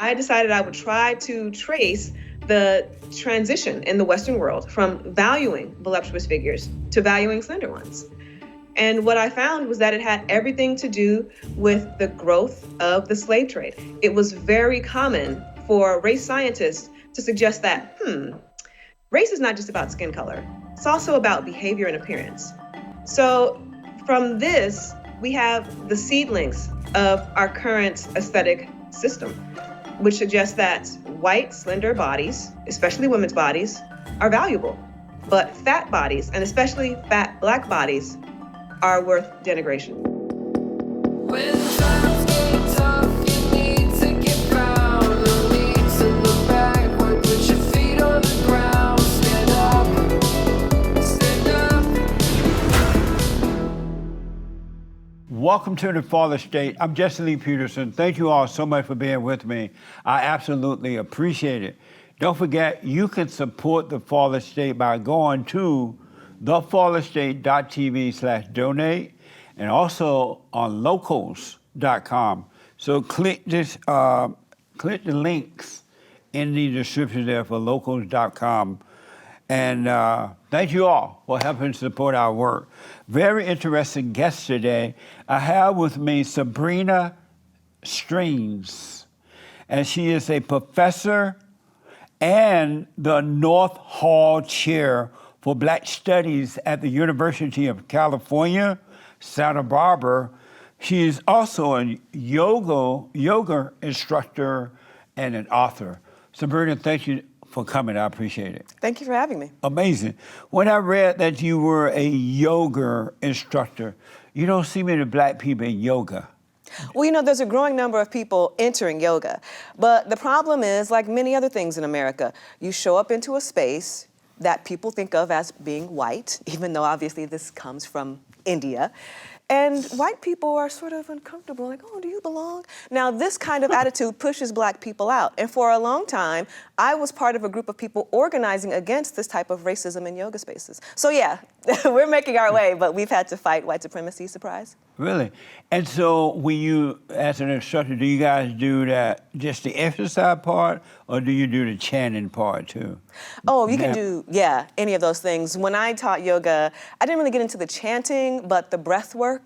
I decided I would try to trace the transition in the Western world from valuing voluptuous figures to valuing slender ones. And what I found was that it had everything to do with the growth of the slave trade. It was very common for race scientists to suggest that, race is not just about skin color. It's also about behavior and appearance. So from this, we have the seedlings of our current aesthetic system, which suggests that white, slender bodies, especially women's bodies, are valuable. But fat bodies, and especially fat Black bodies, are worth denigration. When times get tough, you need to get proud. No need to look backward, put your feet on the ground. Stand up, stand up. Welcome to the TheFallenState. I'm Jesse Lee Peterson. Thank you all so much for being with me. I absolutely appreciate it. Don't forget, you can support the TheFallenState by going to TheFallenState.tv/donate and also on locals.com. So click the links in the description there for locals.com. And thank you all for helping support our work. Very interesting guest today. I have with me Sabrina Strings, and she is a professor and the North Hall Chair for Black Studies at the University of California, Santa Barbara. She is also a yoga instructor and an author. Sabrina, thank you for coming. I appreciate it. Thank you for having me. Amazing. When I read that you were a yoga instructor, you don't see many Black people in yoga. Well, there's a growing number of people entering yoga, but the problem is, like many other things in America, you show up into a space that people think of as being white, even though obviously this comes from India. And white people are sort of uncomfortable, like, oh, do you belong? Now, this kind of attitude pushes Black people out. And for a long time, I was part of a group of people organizing against this type of racism in yoga spaces. So yeah, we're making our way, but we've had to fight white supremacy, surprise. Really? And so when you, as an instructor, do you guys do that, just the exercise part, or do you do the chanting part too? Oh, you can do, any of those things. When I taught yoga, I didn't really get into the chanting, but the breath work,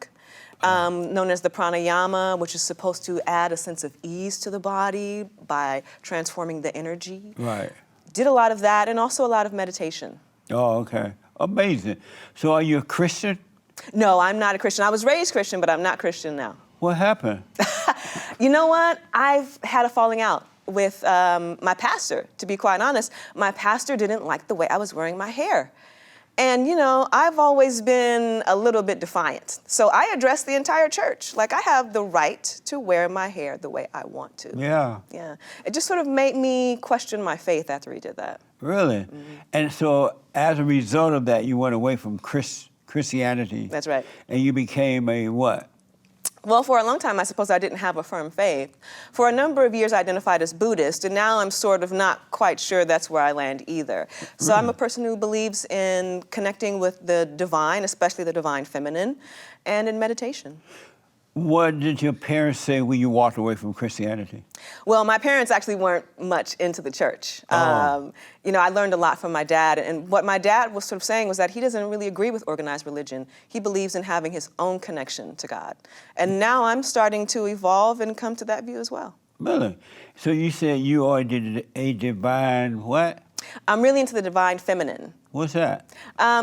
known as the pranayama, which is supposed to add a sense of ease to the body by transforming the energy. Right. Did a lot of that, and also a lot of meditation. Oh, okay. Amazing. So are you a Christian? No, I'm not a Christian. I was raised Christian, but I'm not Christian now. What happened? You know what? I've had a falling out with my pastor, to be quite honest. My pastor didn't like the way I was wearing my hair. And, I've always been a little bit defiant. So I addressed the entire church. Like, I have the right to wear my hair the way I want to. Yeah. Yeah. It just sort of made me question my faith after he did that. Really? Mm-hmm. And so as a result of that, you went away from Christianity. That's right. And you became a what? Well, for a long time, I suppose I didn't have a firm faith. For a number of years, I identified as Buddhist, and now I'm sort of not quite sure that's where I land either. So I'm a person who believes in connecting with the divine, especially the divine feminine, and in meditation. What did your parents say when you walked away from Christianity? Well, my parents actually weren't much into the church. I learned a lot from my dad, and what my dad was sort of saying was that he doesn't really agree with organized religion. He believes in having his own connection to God. And now I'm starting to evolve and come to that view as well. Really? So you said you are a divine what? I'm really into the divine feminine. What's that?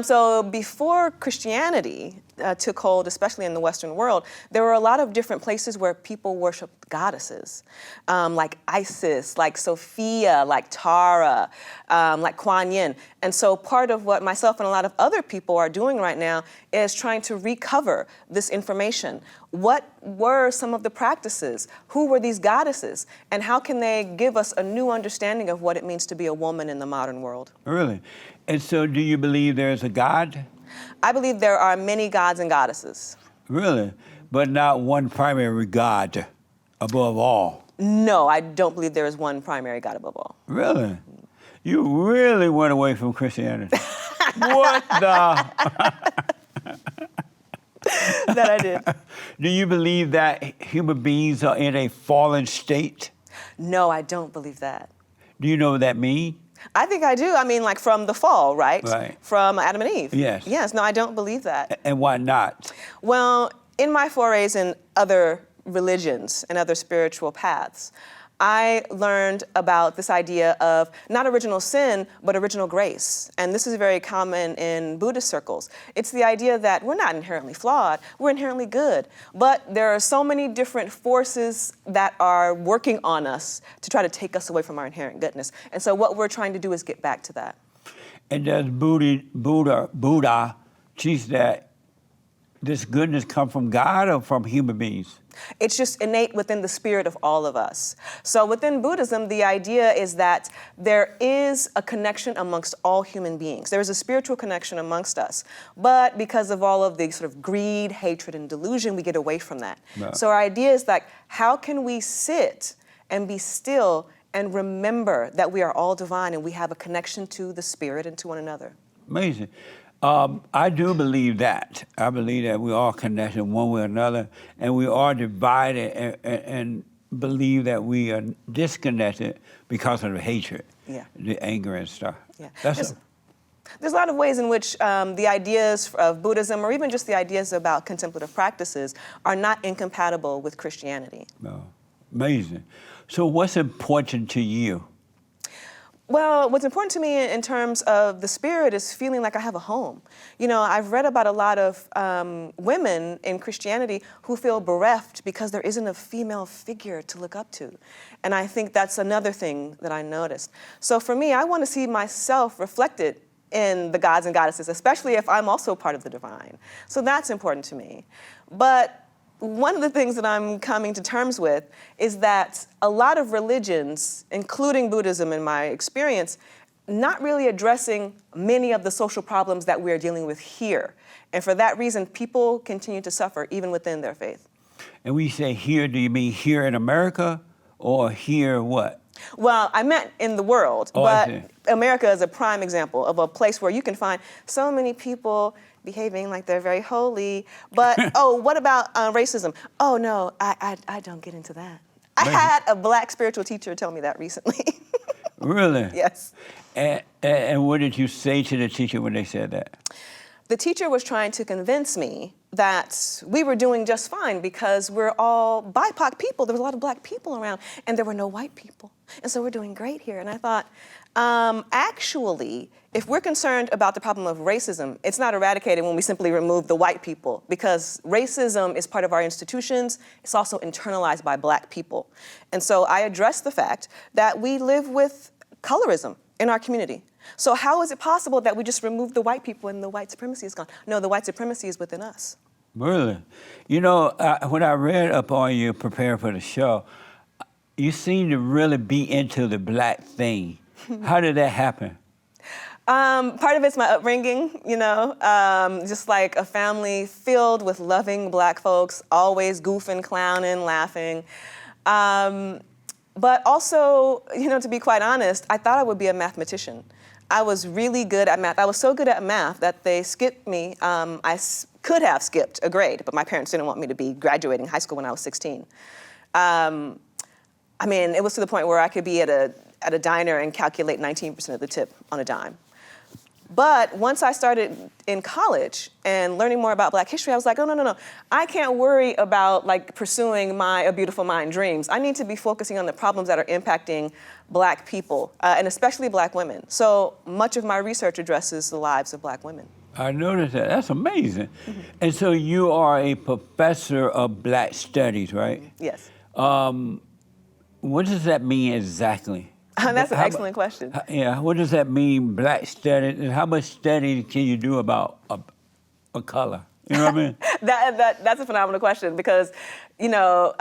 So before Christianity took hold, especially in the Western world, there were a lot of different places where people worshiped goddesses, like Isis, like Sophia, like Tara, like Kuan Yin. And so part of what myself and a lot of other people are doing right now is trying to recover this information. What were some of the practices? Who were these goddesses? And how can they give us a new understanding of what it means to be a woman in the modern world? Really? And so do you believe there's a God? I believe there are many gods and goddesses. Really? But not one primary God above all? No, I don't believe there is one primary God above all. Really? You really went away from Christianity. What the? That I did. Do you believe that human beings are in a fallen state? No, I don't believe that. Do you know what that means? I think I do. I mean, like from the fall, right? Right. From Adam and Eve. Yes. Yes, no, I don't believe that. And why not? Well, in my forays in other religions and other spiritual paths, I learned about this idea of not original sin, but original grace. And this is very common in Buddhist circles. It's the idea that we're not inherently flawed, we're inherently good. But there are so many different forces that are working on us to try to take us away from our inherent goodness. And so what we're trying to do is get back to that. And does Buddha teach that this goodness come from God or from human beings? It's just innate within the spirit of all of us. So within Buddhism, the idea is that there is a connection amongst all human beings. There is a spiritual connection amongst us. But because of all of the sort of greed, hatred, and delusion, we get away from that. No. So our idea is like, how can we sit and be still and remember that we are all divine and we have a connection to the spirit and to one another? Amazing. I do believe that. I believe that we are connected one way or another, and we are divided and believe that we are disconnected because of the hatred, the anger and stuff. Yeah. There's a lot of ways in which the ideas of Buddhism, or even just the ideas about contemplative practices, are not incompatible with Christianity. No. Amazing. So what's important to you? Well, what's important to me in terms of the spirit is feeling like I have a home. You know, I've read about a lot of women in Christianity who feel bereft because there isn't a female figure to look up to. And I think that's another thing that I noticed. So for me, I want to see myself reflected in the gods and goddesses, especially if I'm also part of the divine. So that's important to me. But one of the things that I'm coming to terms with is that a lot of religions, including Buddhism in my experience, not really addressing many of the social problems that we're dealing with here. And for that reason, people continue to suffer even within their faith. And when you say here, do you mean here in America or here what? Well, I meant in the world, but America is a prime example of a place where you can find so many people behaving like they're very holy. But, oh, what about racism? Oh, no, I don't get into that. I had a black spiritual teacher tell me that recently. Really? Yes. And what did you say to the teacher when they said that? The teacher was trying to convince me that we were doing just fine because we're all BIPOC people. There was a lot of black people around, and there were no white people. And so we're doing great here. And I thought, actually, if we're concerned about the problem of racism, it's not eradicated when we simply remove the white people, because racism is part of our institutions. It's also internalized by black people. And so I addressed the fact that we live with colorism in our community. So how is it possible that we just remove the white people and the white supremacy is gone? No, the white supremacy is within us. Really? You know, when I read up on you preparing for the show, you seem to really be into the black thing. How did that happen? Part of it's my upbringing, you know, just like a family filled with loving black folks, always goofing, clowning, laughing. But also, you know, to be quite honest, I thought I would be a mathematician. I was really good at math. I was so good at math that they skipped me. I could have skipped a grade, but my parents didn't want me to be graduating high school when I was 16. I mean, it was to the point where I could be at a diner and calculate 19% of the tip on a dime. But once I started in college and learning more about black history, I was like, oh, no. I can't worry about like pursuing my A Beautiful Mind dreams. I need to be focusing on the problems that are impacting black people, and especially black women. So much of my research addresses the lives of black women. I noticed that. That's amazing. Mm-hmm. And so you are a professor of black studies, right? Yes. What does that mean exactly? That's an excellent question. Yeah, what does that mean, black studies, and how much study can you do about a color? You know what I mean? That's a phenomenal question because, you know,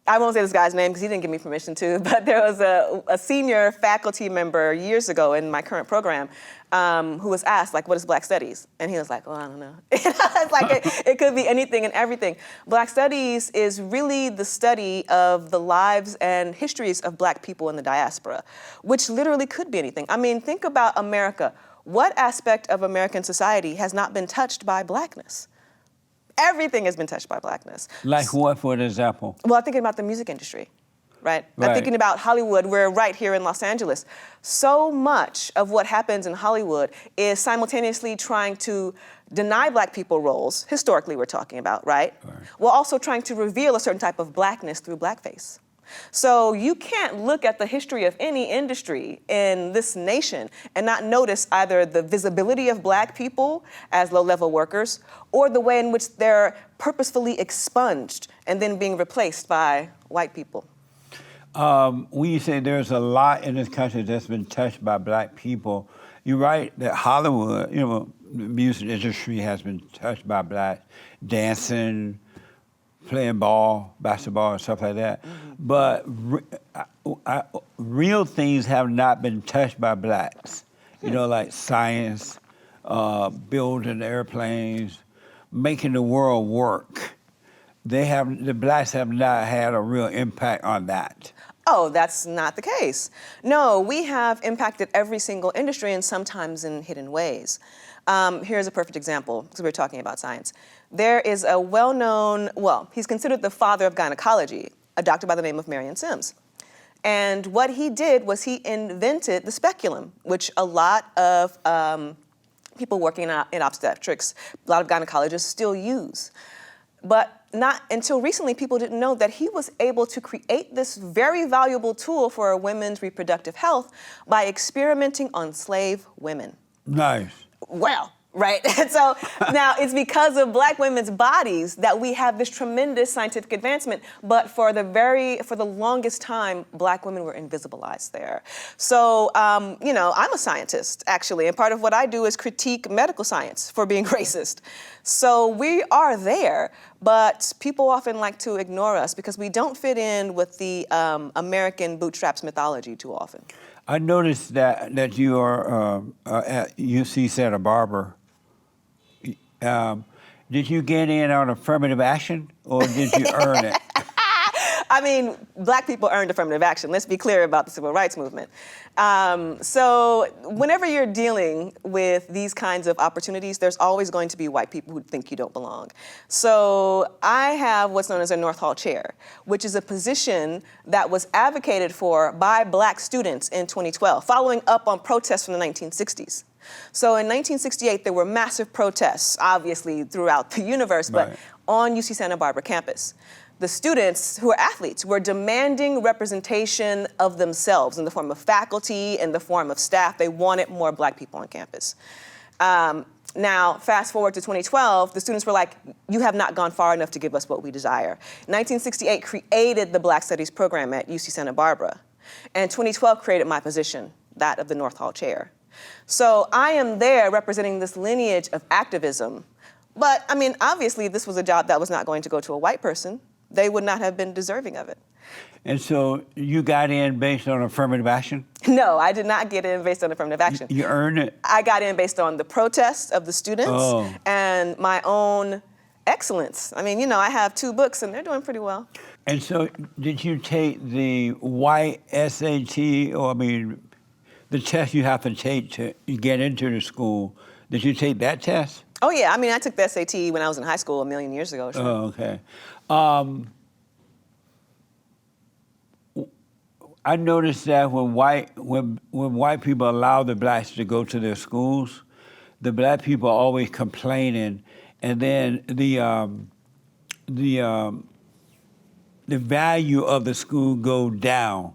I won't say this guy's name because he didn't give me permission to, but there was a senior faculty member years ago in my current program who was asked, like, what is Black Studies? And he was like, well, I don't know. It's like it could be anything and everything. Black Studies is really the study of the lives and histories of black people in the diaspora, which literally could be anything. I mean, think about America. What aspect of American society has not been touched by blackness? Everything has been touched by blackness. Like what, for example? Well, I'm thinking about the music industry, right? Right. I'm thinking about Hollywood. We're right here in Los Angeles. So much of what happens in Hollywood is simultaneously trying to deny black people roles, historically we're talking about, right? While also trying to reveal a certain type of blackness through blackface. So you can't look at the history of any industry in this nation and not notice either the visibility of black people as low-level workers or the way in which they're purposefully expunged and then being replaced by white people. When you say there's a lot in this country that's been touched by black people, you're right that Hollywood, the music industry has been touched by black dancing, playing ball, basketball, and stuff like that. But real things have not been touched by blacks. Like science, building airplanes, making the world work. The blacks have not had a real impact on that. Oh, that's not the case. No, we have impacted every single industry and sometimes in hidden ways. Here's a perfect example, because we're talking about science. There is a well-known, he's considered the father of gynecology, a doctor by the name of Marion Sims. And what he did was he invented the speculum, which a lot of people working in obstetrics, a lot of gynecologists still use. But not until recently, people didn't know that he was able to create this very valuable tool for women's reproductive health by experimenting on slave women. Nice. Well, right? And so now it's because of black women's bodies that we have this tremendous scientific advancement, but for the longest time, black women were invisibilized there. So, I'm a scientist, actually, and part of what I do is critique medical science for being racist. So we are there, but people often like to ignore us because we don't fit in with the American bootstraps mythology too often. I noticed that you are at UC Santa Barbara. Did you get in on affirmative action, or did you earn it? I mean, black people earned affirmative action. Let's be clear about the civil rights movement. So whenever you're dealing with these kinds of opportunities, there's always going to be white people who think you don't belong. So I have what's known as a North Hall chair, which is a position that was advocated for by black students in 2012, following up on protests from the 1960s. So in 1968, there were massive protests, obviously throughout the universe, but on UC Santa Barbara campus. The students, who are athletes, were demanding representation of themselves in the form of faculty, in the form of staff. They wanted more black people on campus. Now, fast forward to 2012, the students were like, you have not gone far enough to give us what we desire. 1968 created the Black Studies program at UC Santa Barbara. And 2012 created my position, that of the North Hall chair. So I am there representing this lineage of activism. But, I mean, obviously, this was a job that was not going to go to a white person. They would not have been deserving of it. And so you got in based on affirmative action? No, I did not get in based on affirmative action. You earned it? I got in based on the protests of the students and my own excellence. I mean, I have 2 books and they're doing pretty well. And so did you take the white SAT, or the test you have to take to get into the school? Did you take that test? Oh, yeah. I mean, I took the SAT when I was in high school a million years ago. Sure. Oh, okay. I noticed that when white people allow the blacks to go to their schools, the black people are always complaining, and then the value of the school go down.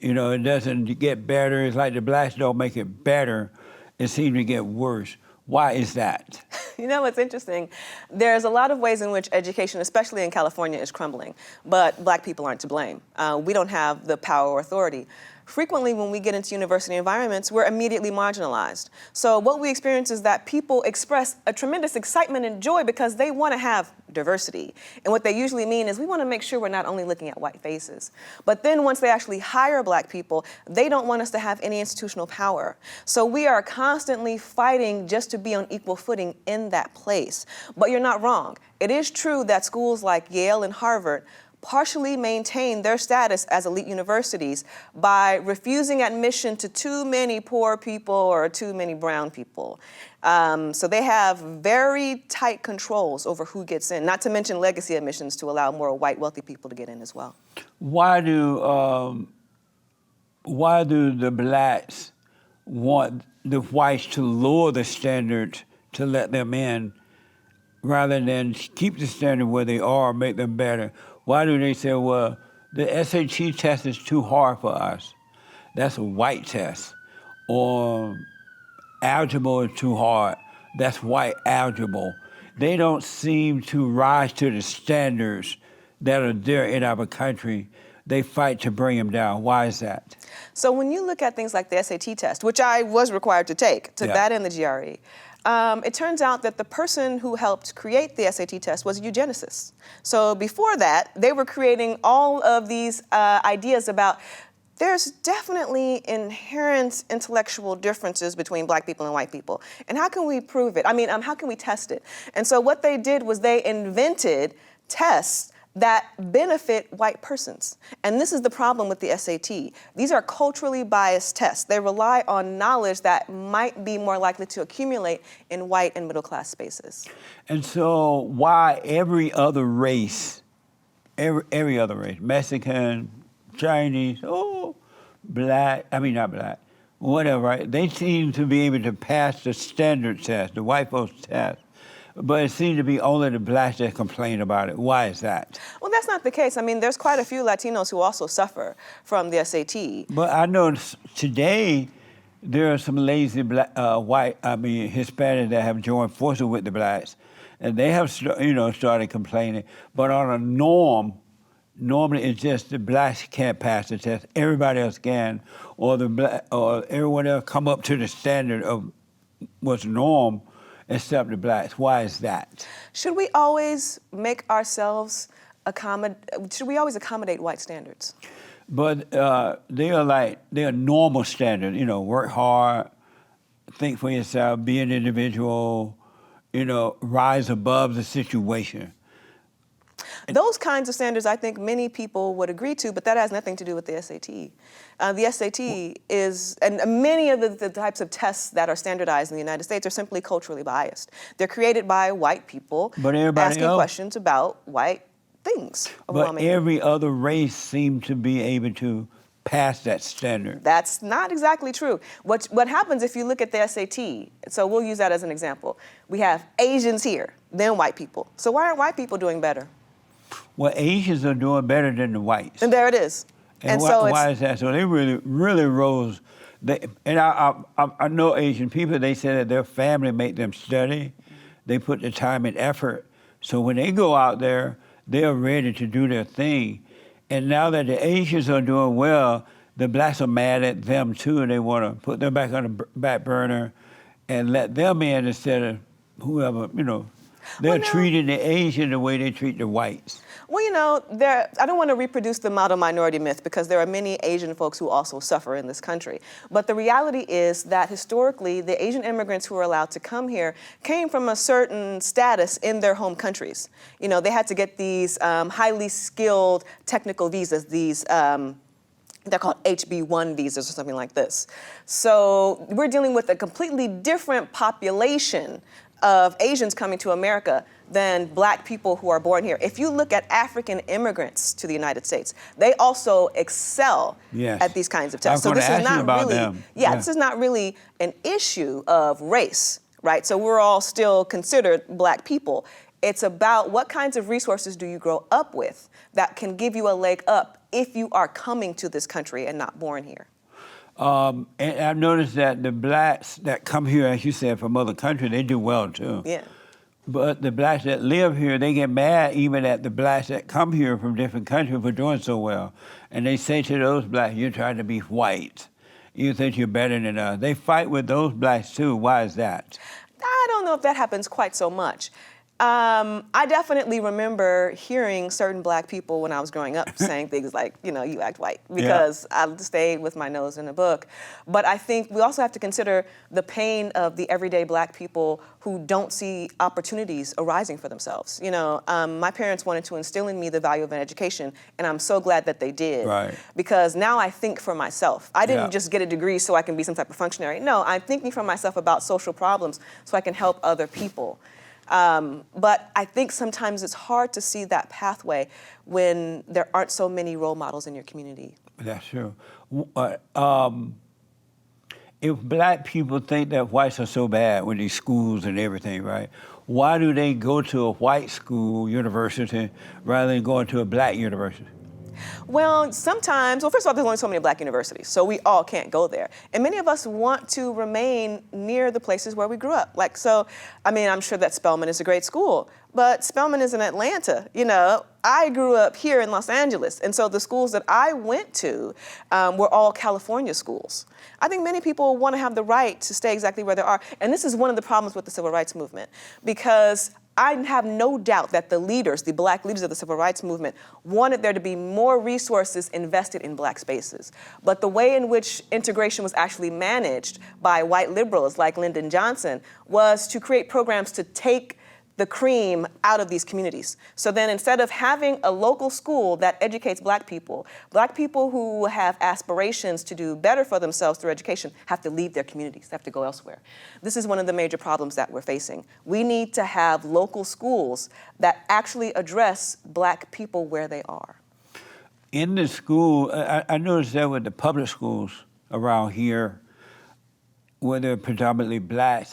It doesn't get better. It's like the blacks don't make it better. It seems to get worse. Why is that? What's interesting? There's a lot of ways in which education, especially in California, is crumbling, but black people aren't to blame. We don't have the power or authority. Frequently, when we get into university environments, we're immediately marginalized. So what we experience is that people express a tremendous excitement and joy because they want to have diversity. And what they usually mean is we want to make sure we're not only looking at white faces. But then once they actually hire black people, they don't want us to have any institutional power. So we are constantly fighting just to be on equal footing in that place. But you're not wrong. It is true that schools like Yale and Harvard partially maintain their status as elite universities by refusing admission to too many poor people or too many brown people. So they have very tight controls over who gets in, not to mention legacy admissions to allow more white wealthy people to get in as well. Why do the blacks want the whites to lower the standard to let them in rather than keep the standard where they are, make them better? Why do they say, well, the SAT test is too hard for us? That's a white test. Or algebra is too hard. That's white algebra. They don't seem to rise to the standards that are there in our country. They fight to bring them down. Why is that? So when you look at things like the SAT test, which I was required to take, took that and the GRE, it turns out that the person who helped create the SAT test was a eugenicist. So before that, they were creating all of these ideas about there's definitely inherent intellectual differences between black people and white people. And how can we prove it? I mean, how can we test it? And so what they did was they invented tests that benefit white persons. And this is the problem with the SAT. These are culturally biased tests. They rely on knowledge that might be more likely to accumulate in white and middle class spaces. And so why every other race, Mexican, Chinese, not black, whatever, right? They seem to be able to pass the standard test, the white folks test. But it seems to be only the blacks that complain about it. Why is that? Well, that's not the case. I mean, there's quite a few Latinos who also suffer from the SAT. But I know today there are some lazy Hispanics that have joined forces with the blacks, and they have started complaining. But on a normally it's just the blacks can't pass the test. Everybody else can, or everyone else come up to the standard of what's norm. Except the blacks. Why is that? Should we always make ourselves should we always accommodate white standards? But they are normal standards. Work hard, think for yourself, be an individual. Rise above the situation. Those kinds of standards, I think many people would agree to, but that has nothing to do with the SAT. The SAT is, and many of the types of tests that are standardized in the United States are simply culturally biased. They're created by white people asking questions about white things. But every other race seems to be able to pass that standard. That's not exactly true. What happens if you look at the SAT, so we'll use that as an example. We have Asians here, then white people. So why aren't white people doing better? Well, Asians are doing better than the whites. And there it is. And why is that? So they really rose. I know Asian people, they say that their family make them study. They put the time and effort. So when they go out there, they are ready to do their thing. And now that the Asians are doing well, the blacks are mad at them too, and they want to put them back on the back burner and let them in instead of whoever, They're treating the Asian the way they treat the whites. Well, I don't want to reproduce the model minority myth because there are many Asian folks who also suffer in this country. But the reality is that historically, the Asian immigrants who were allowed to come here came from a certain status in their home countries. They had to get these highly skilled technical visas, they're called HB1 visas or something like this. So we're dealing with a completely different population of Asians coming to America than black people who are born here. If you look at African immigrants to the United States, they also excel at these kinds of tests. So this is not really, this is not really an issue of race, right? So we're all still considered black people. It's about what kinds of resources do you grow up with that can give you a leg up if you are coming to this country and not born here. And I've noticed that the blacks that come here, as you said, from other countries, they do well too. Yeah. But the blacks that live here, they get mad even at the blacks that come here from different countries for doing so well. And they say to those blacks, you're trying to be white. You think you're better than us. They fight with those blacks too. Why is that? I don't know if that happens quite so much. I definitely remember hearing certain black people when I was growing up saying things like, you act white, because I stayed with my nose in a book. But I think we also have to consider the pain of the everyday black people who don't see opportunities arising for themselves. My parents wanted to instill in me the value of an education, and I'm so glad that they did. Right. Because now I think for myself. I didn't just get a degree so I can be some type of functionary. No, I'm thinking for myself about social problems so I can help other people. But I think sometimes it's hard to see that pathway when there aren't so many role models in your community. That's true. If black people think that whites are so bad with these schools and everything, right? Why do they go to a white school, university, rather than going to a black university? Well, sometimes, first of all, there's only so many black universities, so we all can't go there. And many of us want to remain near the places where we grew up. I'm sure that Spelman is a great school, but Spelman is in Atlanta. I grew up here in Los Angeles, and so the schools that I went to were all California schools. I think many people want to have the right to stay exactly where they are, and this is one of the problems with the civil rights movement, because I have no doubt that the black leaders of the civil rights movement, wanted there to be more resources invested in black spaces. But the way in which integration was actually managed by white liberals like Lyndon Johnson was to create programs to take the cream out of these communities. So then instead of having a local school that educates black people who have aspirations to do better for themselves through education have to leave their communities, have to go elsewhere. This is one of the major problems that we're facing. We need to have local schools that actually address black people where they are. In the school, I noticed that with the public schools around here, where they're predominantly black,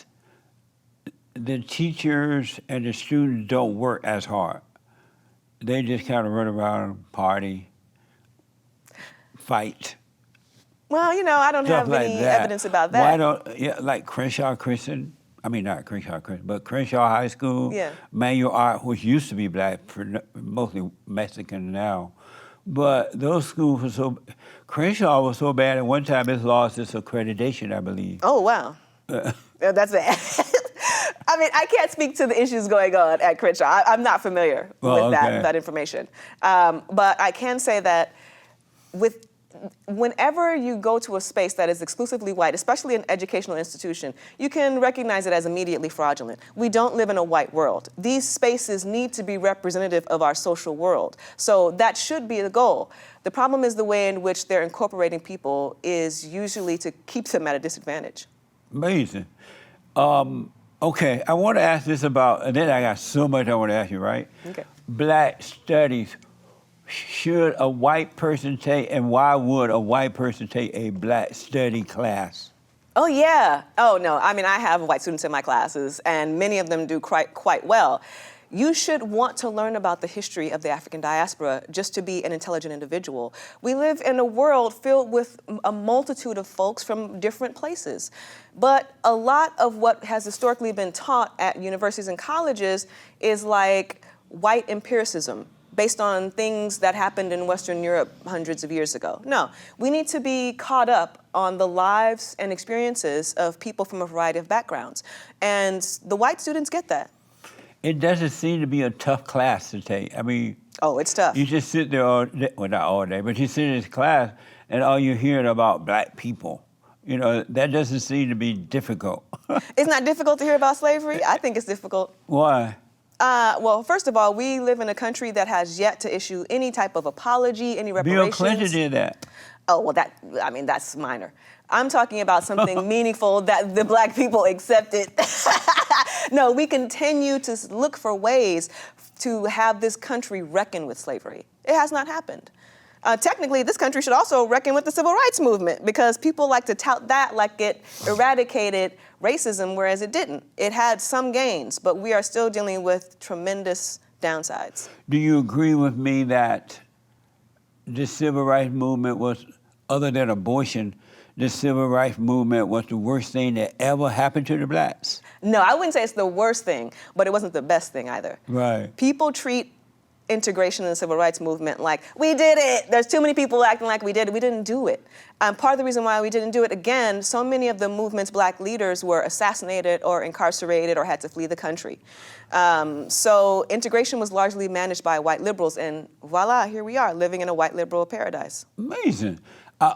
the teachers and the students don't work as hard. They just kind of run around, party, fight. Well, I don't have any evidence about that. Why don't, like Crenshaw Christian, not Crenshaw Christian, but Crenshaw High School, Manual Art, which used to be black, mostly Mexican now. But those schools were Crenshaw was so bad at one time it lost its accreditation, I believe. Oh, wow. That's it. I can't speak to the issues going on at Crenshaw. I'm not familiar with that information. But I can say that whenever you go to a space that is exclusively white, especially an educational institution, you can recognize it as immediately fraudulent. We don't live in a white world. These spaces need to be representative of our social world. So that should be the goal. The problem is the way in which they're incorporating people is usually to keep them at a disadvantage. Amazing. Okay, I want to ask this about, and then I got so much I want to ask you, right? Okay. Black studies. Should a white person take, and why would a white person take a black study class? Oh, yeah. Oh, no. I have white students in my classes, and many of them do quite well. You should want to learn about the history of the African diaspora just to be an intelligent individual. We live in a world filled with a multitude of folks from different places. But a lot of what has historically been taught at universities and colleges is like white empiricism, based on things that happened in Western Europe hundreds of years ago. No, we need to be caught up on the lives and experiences of people from a variety of backgrounds. And the white students get that. It doesn't seem to be a tough class to take. Oh, it's tough. You just sit there all day, well, not all day, but you sit in this class and all you're hearing about black people. That doesn't seem to be difficult. It's not difficult to hear about slavery? I think it's difficult. Why? Well, first of all, we live in a country that has yet to issue any type of apology, any reparations. Bill Clinton did that. Oh, well, that's minor. I'm talking about something meaningful that the black people accepted. No, we continue to look for ways to have this country reckon with slavery. It has not happened. Technically, this country should also reckon with the civil rights movement because people like to tout that like it eradicated racism, whereas it didn't. It had some gains, but we are still dealing with tremendous downsides. Do you agree with me that the civil rights movement was, other than abortion, the civil rights movement was the worst thing that ever happened to the blacks? No, I wouldn't say it's the worst thing, but it wasn't the best thing either. Right. People treat integration in the civil rights movement like, we did it. There's too many people acting like we did it. We didn't do it. Part of the reason why we didn't do it, again, so many of the movement's black leaders were assassinated or incarcerated or had to flee the country. So integration was largely managed by white liberals, and voila, here we are, living in a white liberal paradise. Amazing.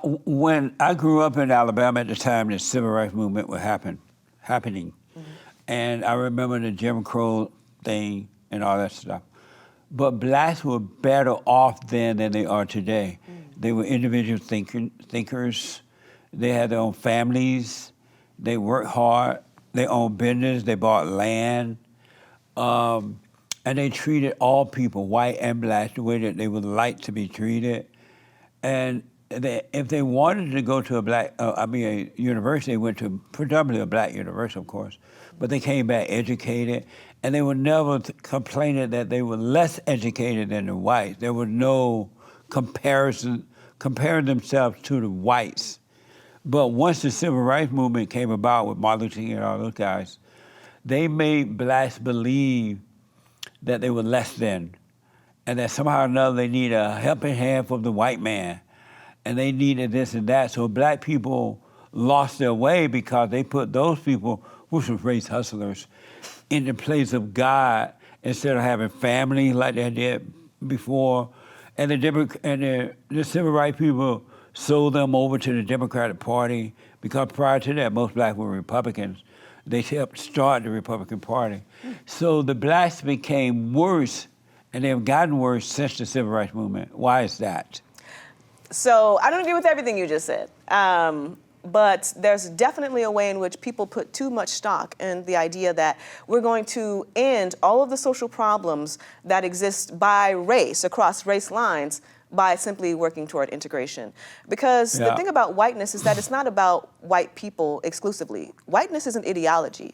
When I grew up in Alabama at the time, the civil rights movement was happening. Mm-hmm. And I remember the Jim Crow thing and all that stuff. But blacks were better off then than they are today. Mm. They were individual thinkers. They had their own families. They worked hard. They owned business. They bought land. And they treated all people, white and black, the way that they would like to be treated. And if they wanted to go to a university, they went to predominantly a black university, of course, but they came back educated, and they were never complaining that they were less educated than the whites. There was no comparison, comparing themselves to the whites. But once the civil rights movement came about with Martin Luther King and all those guys, they made blacks believe that they were less than, and that somehow or another they need a helping hand from the white man, and they needed this and that. So black people lost their way because they put those people, which were race hustlers, in the place of God instead of having family like they did before. And the civil rights people sold them over to the Democratic Party because prior to that, most blacks were Republicans. They helped start the Republican Party. So the blacks became worse, and they have gotten worse since the civil rights movement. Why is that? So I don't agree with everything you just said, but there's definitely a way in which people put too much stock in the idea that we're going to end all of the social problems that exist by race, across race lines, by simply working toward integration. Because the thing about whiteness is that it's not about white people exclusively. Whiteness is an ideology.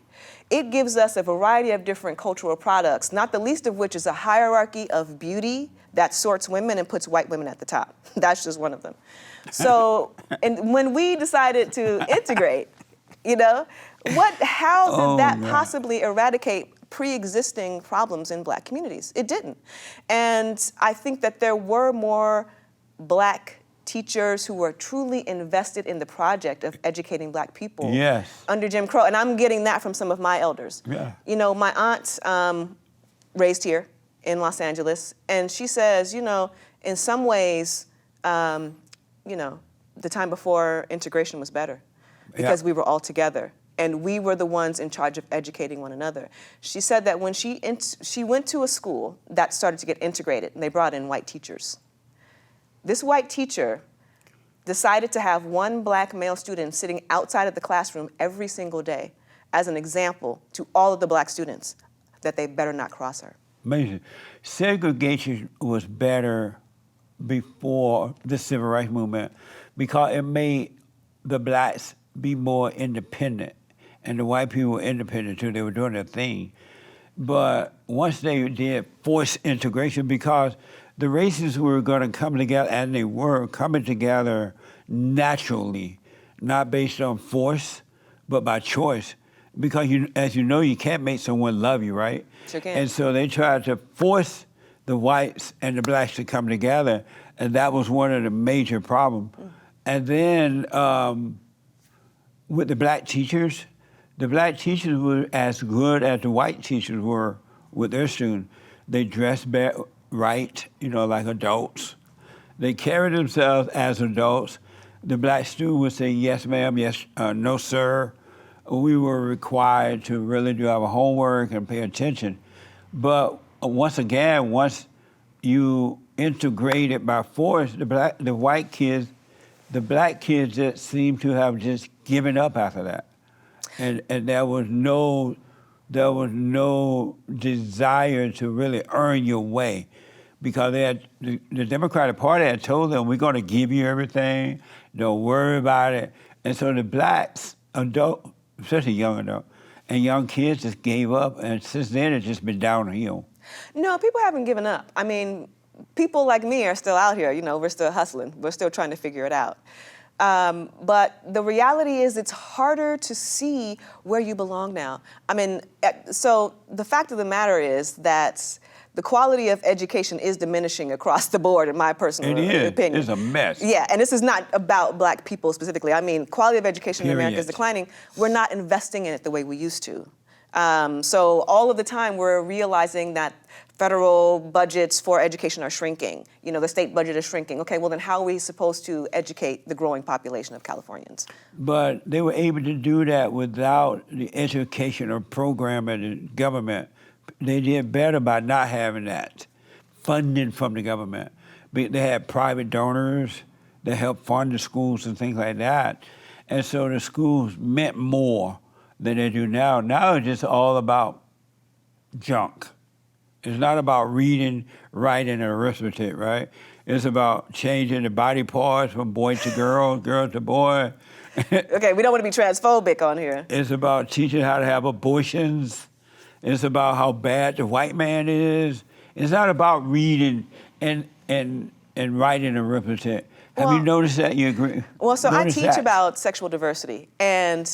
It gives us a variety of different cultural products, not the least of which is a hierarchy of beauty that sorts women and puts white women at the top. That's just one of them. So, and when we decided to integrate, how did that possibly eradicate pre-existing problems in black communities? It didn't. And I think that there were more black teachers who were truly invested in the project of educating black people under Jim Crow. And I'm getting that from some of my elders. Yeah. My aunt raised here in Los Angeles, and she says, in some ways, the time before integration was better because we were all together. And we were the ones in charge of educating one another. She said that when she went to a school that started to get integrated, and they brought in white teachers. This white teacher decided to have one black male student sitting outside of the classroom every single day as an example to all of the black students that they better not cross her. Amazing. Segregation was better before the civil rights movement because it made the blacks be more independent. And the white people were independent too, they were doing their thing. But once they did forced integration, because the races were gonna come together, and they were coming together naturally, not based on force, but by choice. Because as you know, you can't make someone love you, right? Sure can. And so they tried to force the whites and the blacks to come together, and that was one of the major problems. And then with the black teachers were as good as the white teachers were with their students. They dressed right, like adults. They carried themselves as adults. The black student would say, yes, ma'am, yes, no, sir. We were required to really do our homework and pay attention. But once you integrate it by force, the black kids just seem to have just given up after that. And there was no desire to really earn your way, because the Democratic Party had told them, we're going to give you everything, don't worry about it. And so the blacks, especially young adults, and young kids just gave up, and since then it's just been downhill. No, people haven't given up. I mean, people like me are still out here, we're still hustling, we're still trying to figure it out. But the reality is it's harder to see where you belong now. I mean, so the fact of the matter is that the quality of education is diminishing across the board, in my personal opinion. It's a mess. Yeah, and this is not about black people specifically. I mean, quality of education in America is declining. We're not investing in it the way we used to. So all of the time we're realizing that federal budgets for education are shrinking. You know, the state budget is shrinking. Okay, well then how are we supposed to educate the growing population of Californians? But they were able to do that without the educational program of the government. They did better by not having that funding from the government. They had private donors that helped fund the schools and things like that. And so the schools meant more than they do now. Now it's just all about junk. It's not about reading, writing, and arithmetic, right? It's about changing the body parts from boy to girl, girl to boy. Okay, we don't want to be transphobic on here. It's about teaching how to have abortions. It's about how bad the white man is. It's not about reading and writing arithmetic. Have you noticed that? You agree? Well, so I teach about sexual diversity, and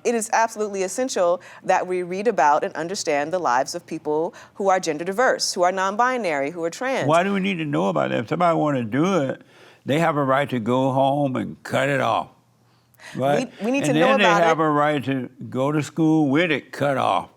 it is absolutely essential that we read about and understand the lives of people who are gender diverse, who are non-binary, who are trans. Why do we need to know about that? If somebody want to do it, they have a right to go home and cut it off. Right? We need to know about it. And then they have a right to go to school with it cut off.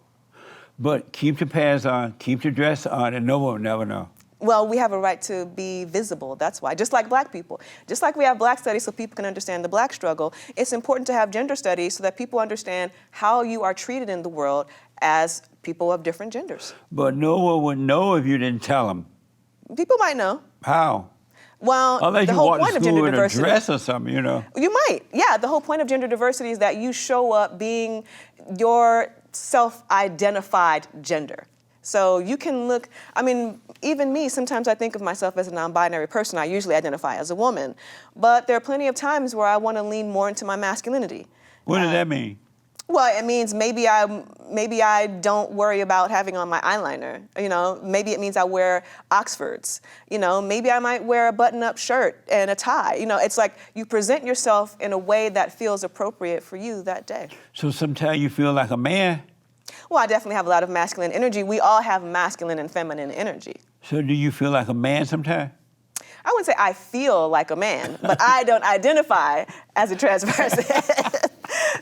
But keep the pants on, keep the dress on, and no one will never know. Well, we have a right to be visible, that's why. Just like black people. Just like we have black studies so people can understand the black struggle, it's important to have gender studies so that people understand how you are treated in the world as people of different genders. But no one would know if you didn't tell them. People might know. How? Well, unless the you whole walk point to of school gender in diversity. a dress or something, you know. You might, yeah. The whole point of gender diversity is that you show up being your self-identified gender. So you can look, I mean, even me, sometimes I think of myself as a non-binary person. I usually identify as a woman. But there are plenty of times where I want to lean more into my masculinity. What does that mean? Well, it means maybe I don't worry about having on my eyeliner. You know, maybe it means I wear Oxfords. You know, maybe I might wear a button-up shirt and a tie. You know, it's like you present yourself in a way that feels appropriate for you that day. So sometimes you feel like a man? Well, I definitely have a lot of masculine energy. We all have masculine and feminine energy. So do you feel like a man sometimes? I wouldn't say I feel like a man, but I don't identify as a trans person.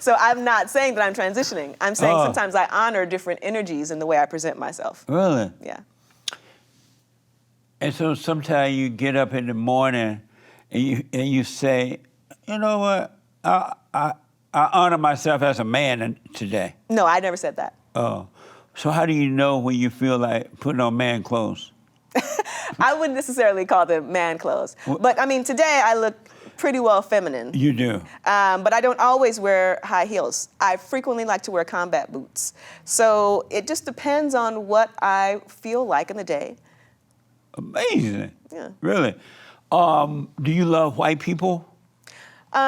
So I'm not saying that I'm transitioning. I'm saying sometimes I honor different energies in the way I present myself. Really? Yeah. And so sometimes you get up in the morning and you say, you know what, I honor myself as a man today. No, I never said that. Oh. So how do you know when you feel like putting on man clothes? I wouldn't necessarily call them man clothes. But I mean, today I look pretty well feminine. You do. But I don't always wear high heels. I frequently like to wear combat boots. So it just depends on what I feel like in the day. Amazing. Yeah. Really. Do you love white people? There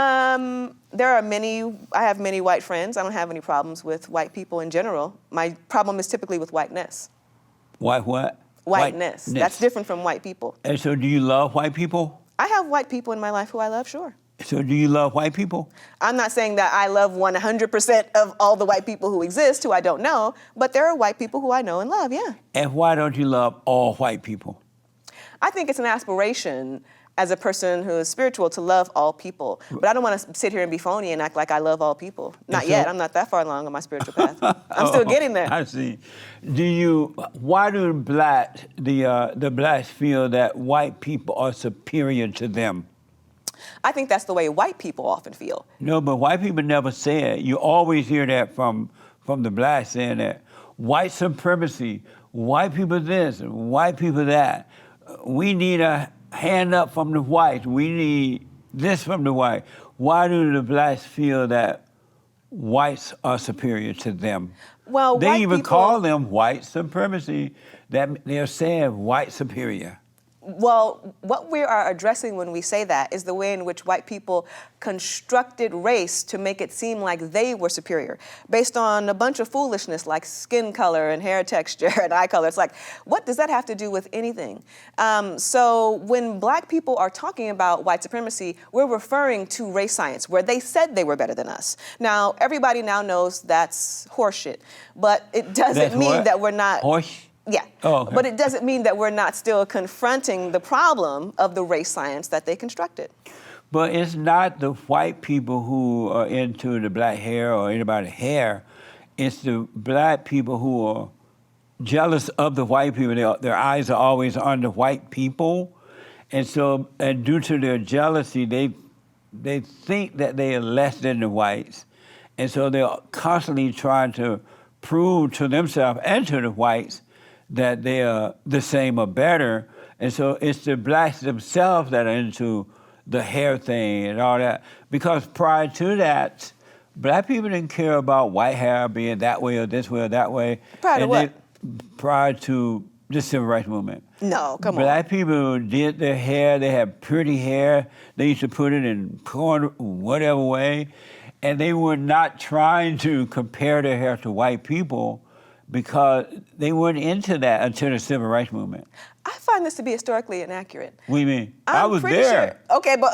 are I have many white friends. I don't have any problems with white people in general. My problem is typically with whiteness. White what? Whiteness. That's different from white people. And so do you love white people? I have white people in my life who I love, sure. So do you love white people? I'm not saying that I love 100% of all the white people who exist who I don't know, but there are white people who I know and love, yeah. And why don't you love all white people? I think it's an aspiration as a person who is spiritual to love all people. But I don't want to sit here and be phony and act like I love all people. Not yet. I'm not that far along on my spiritual path. I'm still getting there. I see. Why do the blacks feel that white people are superior to them? I think that's the way white people often feel. No, but white people never say it. You always hear that from the blacks saying that. White supremacy, white people this, white people that. We need a hand up from the whites. We need this from the white. Why do the blacks feel that whites are superior to them? Well, they white even people call them white supremacy. That they're saying white superior. Well, what we are addressing when we say that is the way in which white people constructed race to make it seem like they were superior, based on a bunch of foolishness like skin color and hair texture and eye color. It's like, what does that have to do with anything? So when black people are talking about white supremacy, we're referring to race science, where they said they were better than us. Now, everybody now knows that's horseshit, but it doesn't mean that we're not... Yeah. Oh, okay. But it doesn't mean that we're not still confronting the problem of the race science that they constructed. But it's not the white people who are into the black hair or anybody's hair. It's the black people who are jealous of the white people. Their eyes are always on the white people. And so, and due to their jealousy, they think that they are less than the whites. And so they're constantly trying to prove to themselves and to the whites that they are the same or better. And so it's the blacks themselves that are into the hair thing and all that. Because prior to that, black people didn't care about white hair being that way or this way or that way. Prior to what? Prior to the civil rights movement. No, come on. Black people did their hair, they had pretty hair. They used to put it in corner, whatever way. And they were not trying to compare their hair to white people because they weren't into that until the civil rights movement. I find this to be historically inaccurate. What do you mean? I'm I was pretty there. Sure. Okay, but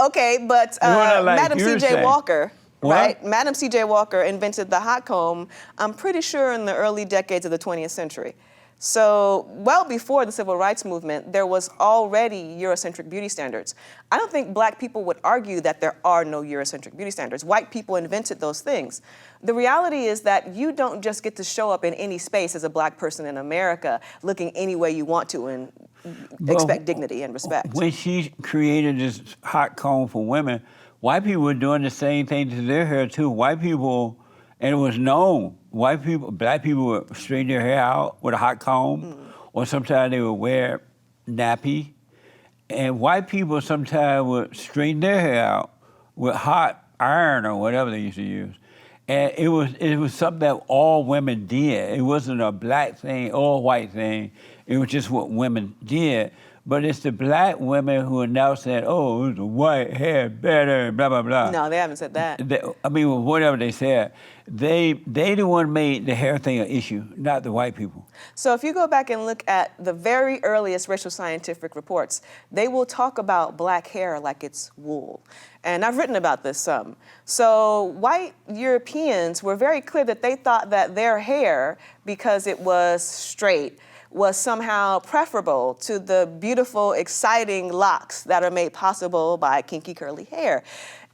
not like Madam you were C.J. saying. Walker, What? right? Madam C.J. Walker invented the hot comb, I'm pretty sure in the early decades of the 20th century. So well before the civil rights movement, there was already Eurocentric beauty standards. I don't think black people would argue that there are no Eurocentric beauty standards. White people invented those things. The reality is that you don't just get to show up in any space as a black person in America looking any way you want to and expect dignity and respect. When she created this hot comb for women, white people were doing the same thing to their hair too. White people, and it was known, white people, black people would straighten their hair out with a hot comb, or sometimes they would wear nappy. And white people sometimes would straighten their hair out with hot iron or whatever they used to use. And it was something that all women did. It wasn't a black thing or a white thing. It was just what women did. But it's the black women who are now saying, oh, it's the white hair better, blah, blah, blah. No, they haven't said that. Whatever they said. They the one made the hair thing an issue, not the white people. So if you go back and look at the very earliest racial scientific reports, they will talk about black hair like it's wool. And I've written about this some. So white Europeans were very clear that they thought that their hair, because it was straight, was somehow preferable to the beautiful, exciting locks that are made possible by kinky, curly hair.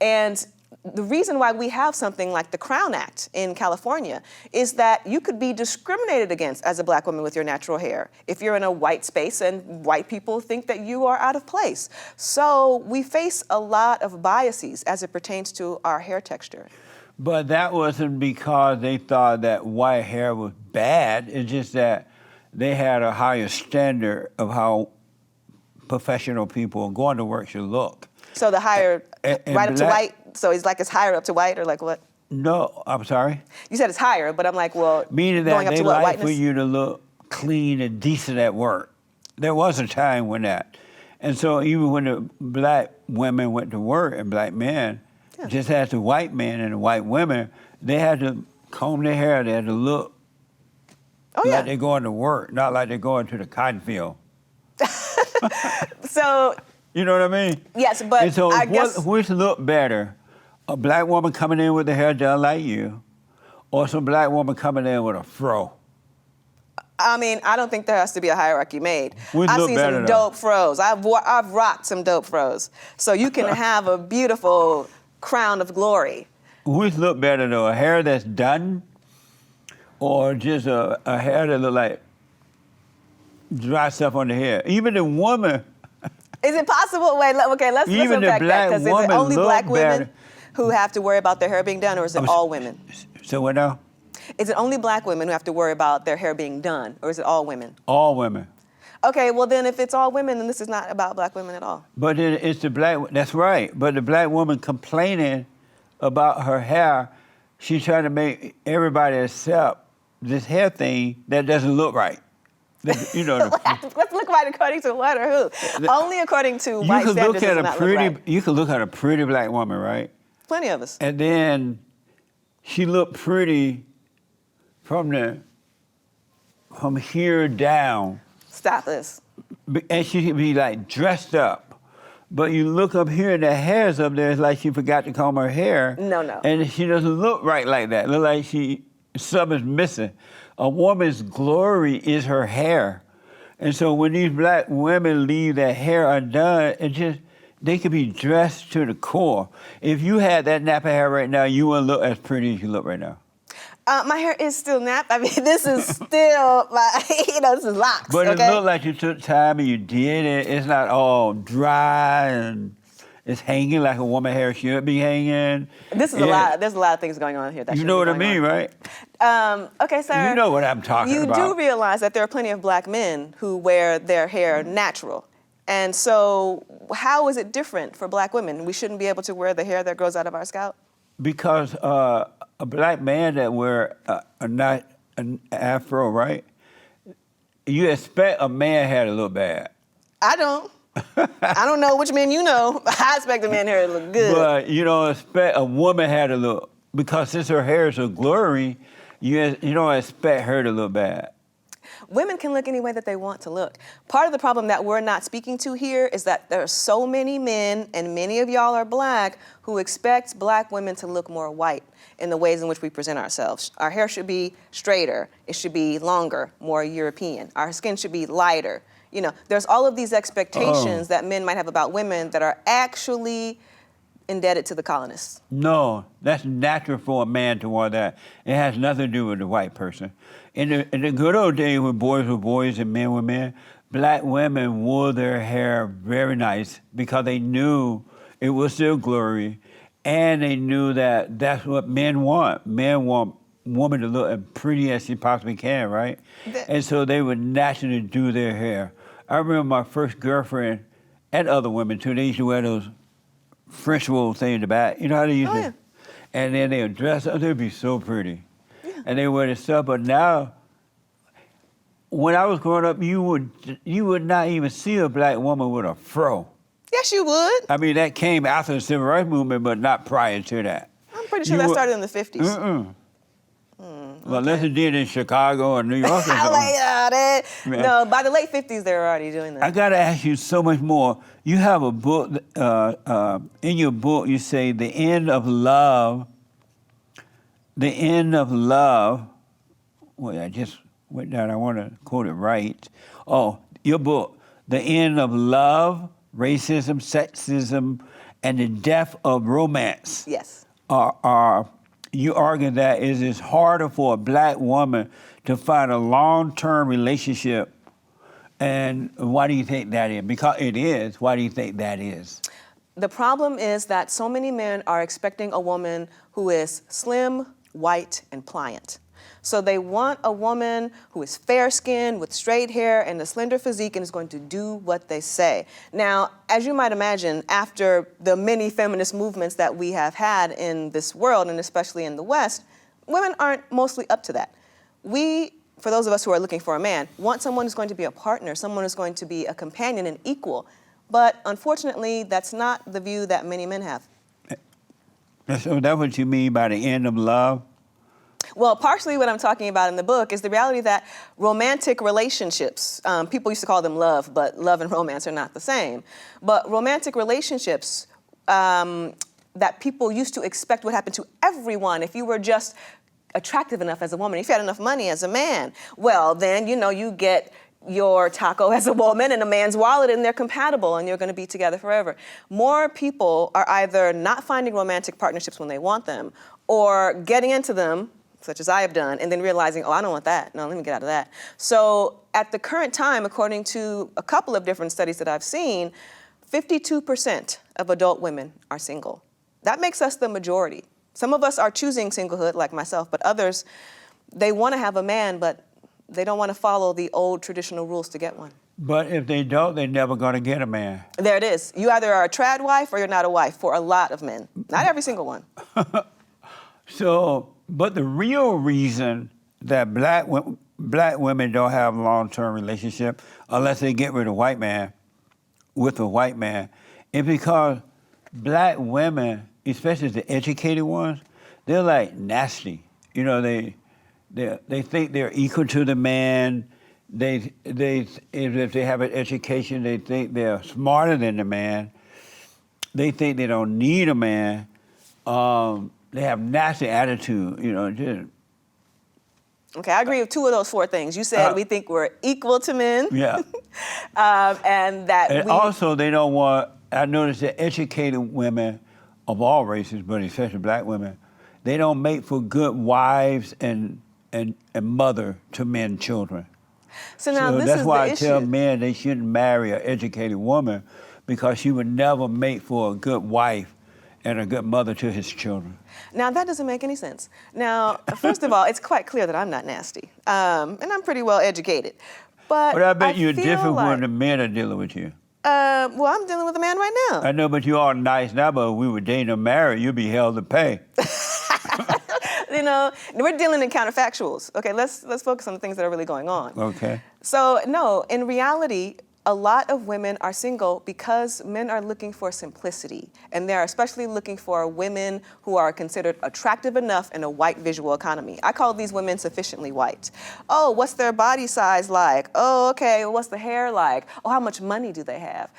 And the reason why we have something like the Crown Act in California is that you could be discriminated against as a black woman with your natural hair if you're in a white space and white people think that you are out of place. So we face a lot of biases as it pertains to our hair texture. But that wasn't because they thought that white hair was bad. It's just that they had a higher standard of how professional people going to work should look. So the higher, And right up to black- white, so it's higher up to white, or like what? No, I'm sorry. You said it's higher, but I'm like, well, Meaning going that up they to what, like for whiteness? you to look clean and decent at work. There was a time when that. And so even when the black women went to work and black men, just as the white men and the white women, they had to comb their hair, they had to look like they're going to work, not like they're going to the cotton field. So, You know what I mean? yes, but And so I guess... which look better? A black woman coming in with the hair done like you, or some black woman coming in with a fro? I mean, I don't think there has to be a hierarchy made. Which I've look seen better, some though? dope fros. I've rocked some dope fros. So you can have a beautiful crown of glory. Which look better though? A hair that's done, or just a hair that look like dry stuff on the hair? Even the woman. Is it possible? Wait, okay, let's Even the unpack that, black because is it woman only look black women better. who have to worry about their hair being done, or is it all women? So what now? Is it only black women who have to worry about their hair being done, or is it all women? All women. Okay, well then if it's all women, then this is not about black women at all. But it's the black, that's right. But the black woman complaining about her hair, she's trying to make everybody accept this hair thing that doesn't look right. You know, Let's look right according to what or who. Only according to you white could standards look at does a not pretty, look right. you could look at a pretty black woman, right? Plenty of us. And then she looked pretty from here down. Stop this. And she could be like dressed up. But you look up here and the hair's up there, it's like she forgot to comb her hair. No. And she doesn't look right like that. Look like something's missing. a woman's glory is her hair. And so when these black women leave their hair undone, they could be dressed to the core. If you had that nappy hair right now, you wouldn't look as pretty as you look right now. My hair is still napped. I mean, this is still this is locks. But okay? it looked like you took time and you did it. It's not all dry and it's hanging like a woman hair should be hanging. This is a lot. There's a lot of things going on here. That you know what I mean, right? Okay, sir. You know what I'm talking about. You do realize that there are plenty of black men who wear their hair natural. And so how is it different for black women? We shouldn't be able to wear the hair that grows out of our scalp? Because a black man that wear an afro, right? You expect a man hair to look bad. I don't. I don't know which men you know. I expect a man hair to look good. But you don't expect a woman hair to look, because since her hair is so glory, you don't expect her to look bad. Women can look any way that they want to look. Part of the problem that we're not speaking to here is that there are so many men, and many of y'all are black, who expect black women to look more white in the ways in which we present ourselves. Our hair should be straighter. It should be longer, more European. Our skin should be lighter. There's all of these expectations that men might have about women that are actually indebted to the colonists. No, that's natural for a man to want that. It has nothing to do with the white person. In the good old days when boys were boys and men were men, black women wore their hair very nice because they knew it was their glory, and they knew that that's what men want. Men want women to look as pretty as she possibly can, right? And so they would naturally do their hair. I remember my first girlfriend, and other women too, they used to wear those French wool thing in the back. You know how they used to? Yeah. And then they would dress up, they'd be so pretty. Yeah. And they wear this stuff, but now, when I was growing up, you would not even see a black woman with a fro. Yes, you would. I mean, that came after the Civil Rights Movement, but not prior to that. I'm pretty sure that started in the 50s. Well, unless it did in Chicago or New York or something. No, by the late 50s, they were already doing that. I got to ask you so much more. You have a book, in your book, you say, The End of Love. The End of Love. Well, I just went down, I want to quote it right. Oh, your book, The End of Love, Racism, Sexism, and the Death of Romance. Yes. You argue that it is harder for a black woman to find a long-term relationship. And why do you think that is? Because it is. Why do you think that is? The problem is that so many men are expecting a woman who is slim, white, and pliant. So they want a woman who is fair-skinned, with straight hair and a slender physique, and is going to do what they say. Now, as you might imagine, after the many feminist movements that we have had in this world, and especially in the West, women aren't mostly up to that. We, for those of us who are looking for a man, want someone who's going to be a partner, someone who's going to be a companion and equal. But unfortunately, that's not the view that many men have. So that's what you mean by the end of love? Well, partially what I'm talking about in the book is the reality that romantic relationships, people used to call them love, but love and romance are not the same. But romantic relationships that people used to expect would happen to everyone if you were just attractive enough as a woman, if you had enough money as a man, well, then, you get your taco as a woman and a man's wallet, and they're compatible and you're going to be together forever. More people are either not finding romantic partnerships when they want them, or getting into them, such as I have done, and then realizing, I don't want that. No, let me get out of that. So at the current time, according to a couple of different studies that I've seen, 52% of adult women are single. That makes us the majority. Some of us are choosing singlehood, like myself, but others, they want to have a man, but they don't want to follow the old traditional rules to get one. But if they don't, they're never going to get a man. There it is. You either are a trad wife or you're not a wife for a lot of men. Not every single one. But the real reason that black women don't have long-term relationship unless they get with a white man, is because black women, especially the educated ones, they're like nasty. They think they're equal to the man. If they have an education, they think they're smarter than the man. They think they don't need a man. They have nasty attitude, Okay, I agree with 2 of those 4 things. You said we think we're equal to men. Yeah. And that And also, they don't want, I noticed that educated women of all races, but especially black women, they don't make for good wives and mother to men children. So now this that's is why the I issue. tell men they shouldn't marry an educated woman, because she would never make for a good wife and a good mother to his children. Now, that doesn't make any sense. Now, first of all, it's quite clear that I'm not nasty, and I'm pretty well educated. But I bet you're feel different like, when the men are dealing with you. well, I'm dealing with a man right now. I know, but you are nice now, but if we were dating or married, you'd be held to pay. You know, we're dealing in counterfactuals. Okay, let's focus on the things that are really going on. Okay. So, no, in reality, a lot of women are single because men are looking for simplicity, and they're especially looking for women who are considered attractive enough in a white visual economy. I call these women sufficiently white. Oh, what's their body size like? Oh, okay, what's the hair like? Oh, how much money do they have?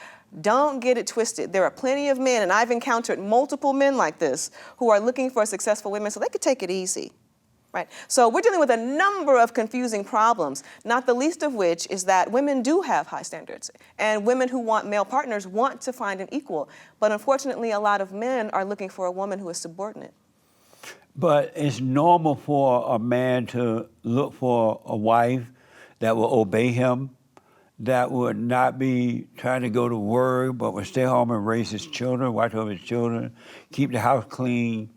Don't get it twisted. There are plenty of men, and I've encountered multiple men like this, who are looking for successful women so they could take it easy. Right. So we're dealing with a number of confusing problems, not the least of which is that women do have high standards, and women who want male partners want to find an equal. But unfortunately, a lot of men are looking for a woman who is subordinate. But it's normal for a man to look for a wife that will obey him, that would not be trying to go to work, but would stay home and raise his children, watch over his children, keep the house clean,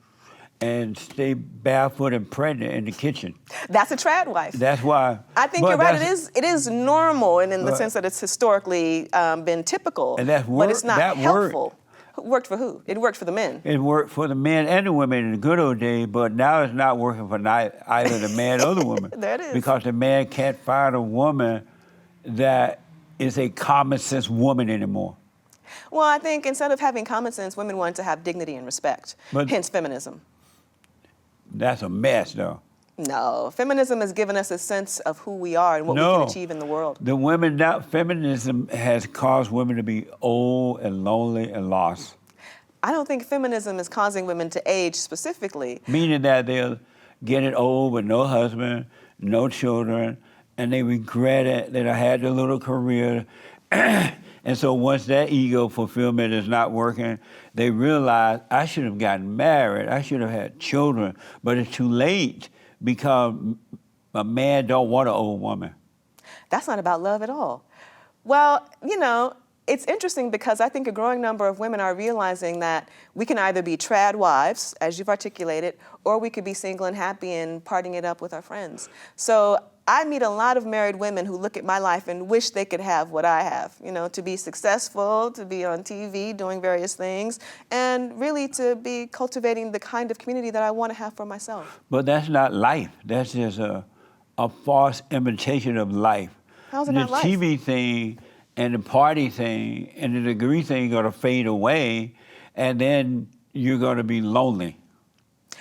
and stay barefoot and pregnant in the kitchen. That's a trad wife. That's why. I think you're right. It is normal, and in the sense that it's historically been typical. And that's but it's not that helpful. Worked for who? It worked for the men. It worked for the men and the women in the good old days, but now it's not working for either the man or the woman. There it is. Because the man can't find a woman that is a common sense woman anymore. Well, I think instead of having common sense, women want to have dignity and respect. Hence feminism. That's a mess, though. No, feminism has given us a sense of who we are and what we can achieve in the world. The women now, feminism has caused women to be old and lonely and lost. I don't think feminism is causing women to age specifically. Meaning that they're getting old with no husband, no children, and they regret it. They done had their little career. And so once that ego fulfillment is not working, they realize, I should have gotten married, I should have had children, but it's too late because a man don't want an old woman. That's not about love at all. Well, you know, it's interesting because I think a growing number of women are realizing that we can either be trad wives, as you've articulated, or we could be single and happy and partying it up with our friends. So I meet a lot of married women who look at my life and wish they could have what I have, you know, to be successful, to be on TV doing various things, and really to be cultivating the kind of community that I want to have for myself. But that's not life. That's just a false imitation of life. How's it not life? The TV thing and the party thing and the degree thing are going to fade away, and then you're going to be lonely.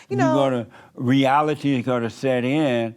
You know, reality is going to set in,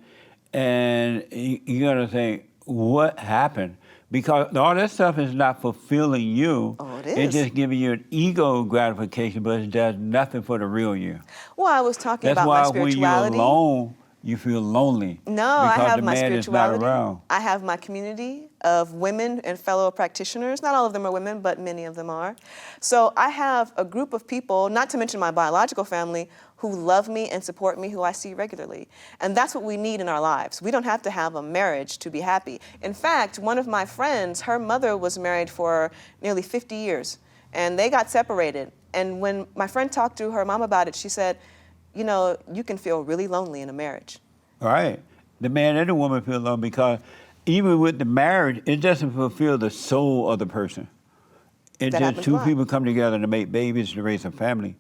and you're going to think, what happened? Because all that stuff is not fulfilling you. Oh, it is. It's just giving you an ego gratification, but it does nothing for the real you. Well, I was talking about my spirituality. That's why when you're alone, you feel lonely. No, I have the my man spirituality. is not around. I have my community of women and fellow practitioners. Not all of them are women, but many of them are. So I have a group of people, not to mention my biological family, who love me and support me, who I see regularly. And that's what we need in our lives. We don't have to have a marriage to be happy. In fact, one of my friends, her mother was married for nearly 50 years, and they got separated. And when my friend talked to her mom about it, she said, you know, you can feel really lonely in a marriage. All right. The man and the woman feel lonely because even with the marriage, it doesn't fulfill the soul of the person. It's just two people come together to make babies, to raise a family.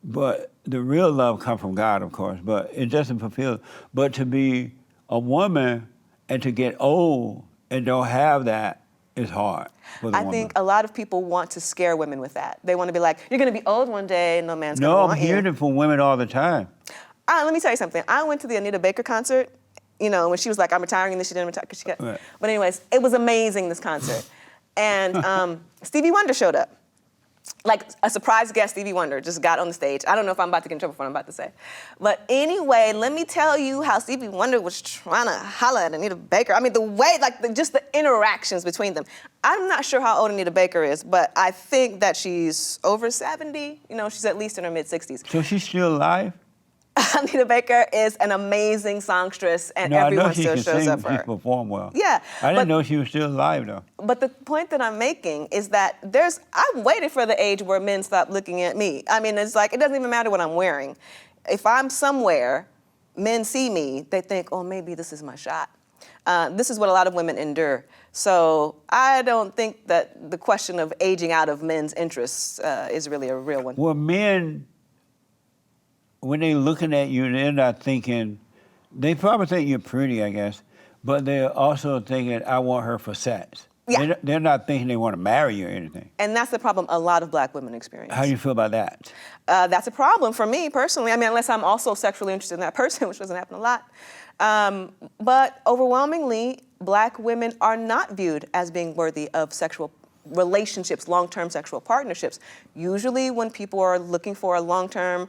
But the real love comes from God, of course, but it doesn't fulfill. But to be a woman and to get old and don't have that is hard for the woman. I think a lot of people want to scare women with that. They want to be like, you're going to be old one day and no man's going to want you. No, I'm hearing it from women all the time. Let me tell you something. I went to the Anita Baker concert, you know, when she was like, I'm retiring, and then she didn't retire because she got... Right. But anyways, it was amazing, this concert. And Stevie Wonder showed up. like a surprise guest, Stevie Wonder, just got on the stage. I don't know if I'm about to get in trouble for what I'm about to say. But anyway, let me tell you how Stevie Wonder was trying to holler at Anita Baker. I mean, the way, like, just the interactions between them. I'm not sure how old Anita Baker is, but I think that she's over 70. You know, she's at least in her mid-60s. So she's still alive? Anita Baker is an amazing songstress, and No, I know everyone she still can shows sing, up for she her. perform well. Yeah. I didn't know she was still alive, though. But the point that I'm making is that I'm waiting for the age where men stop looking at me. I mean, it's like, it doesn't even matter what I'm wearing. If I'm somewhere, men see me, they think, oh, maybe this is my shot. This is what a lot of women endure. So I don't think that the question of aging out of men's interests is really a real one. Well, men, when they're looking at you, they're not thinking, they probably think you're pretty, I guess, but they're also thinking, I want her for sex. Yeah. They're not thinking they want to marry you or anything. And that's the problem a lot of black women experience. How do you feel about that? That's a problem for me personally. I mean, unless I'm also sexually interested in that person, which doesn't happen a lot. But overwhelmingly, black women are not viewed as being worthy of sexual relationships, long-term sexual partnerships. Usually when people are looking for a long-term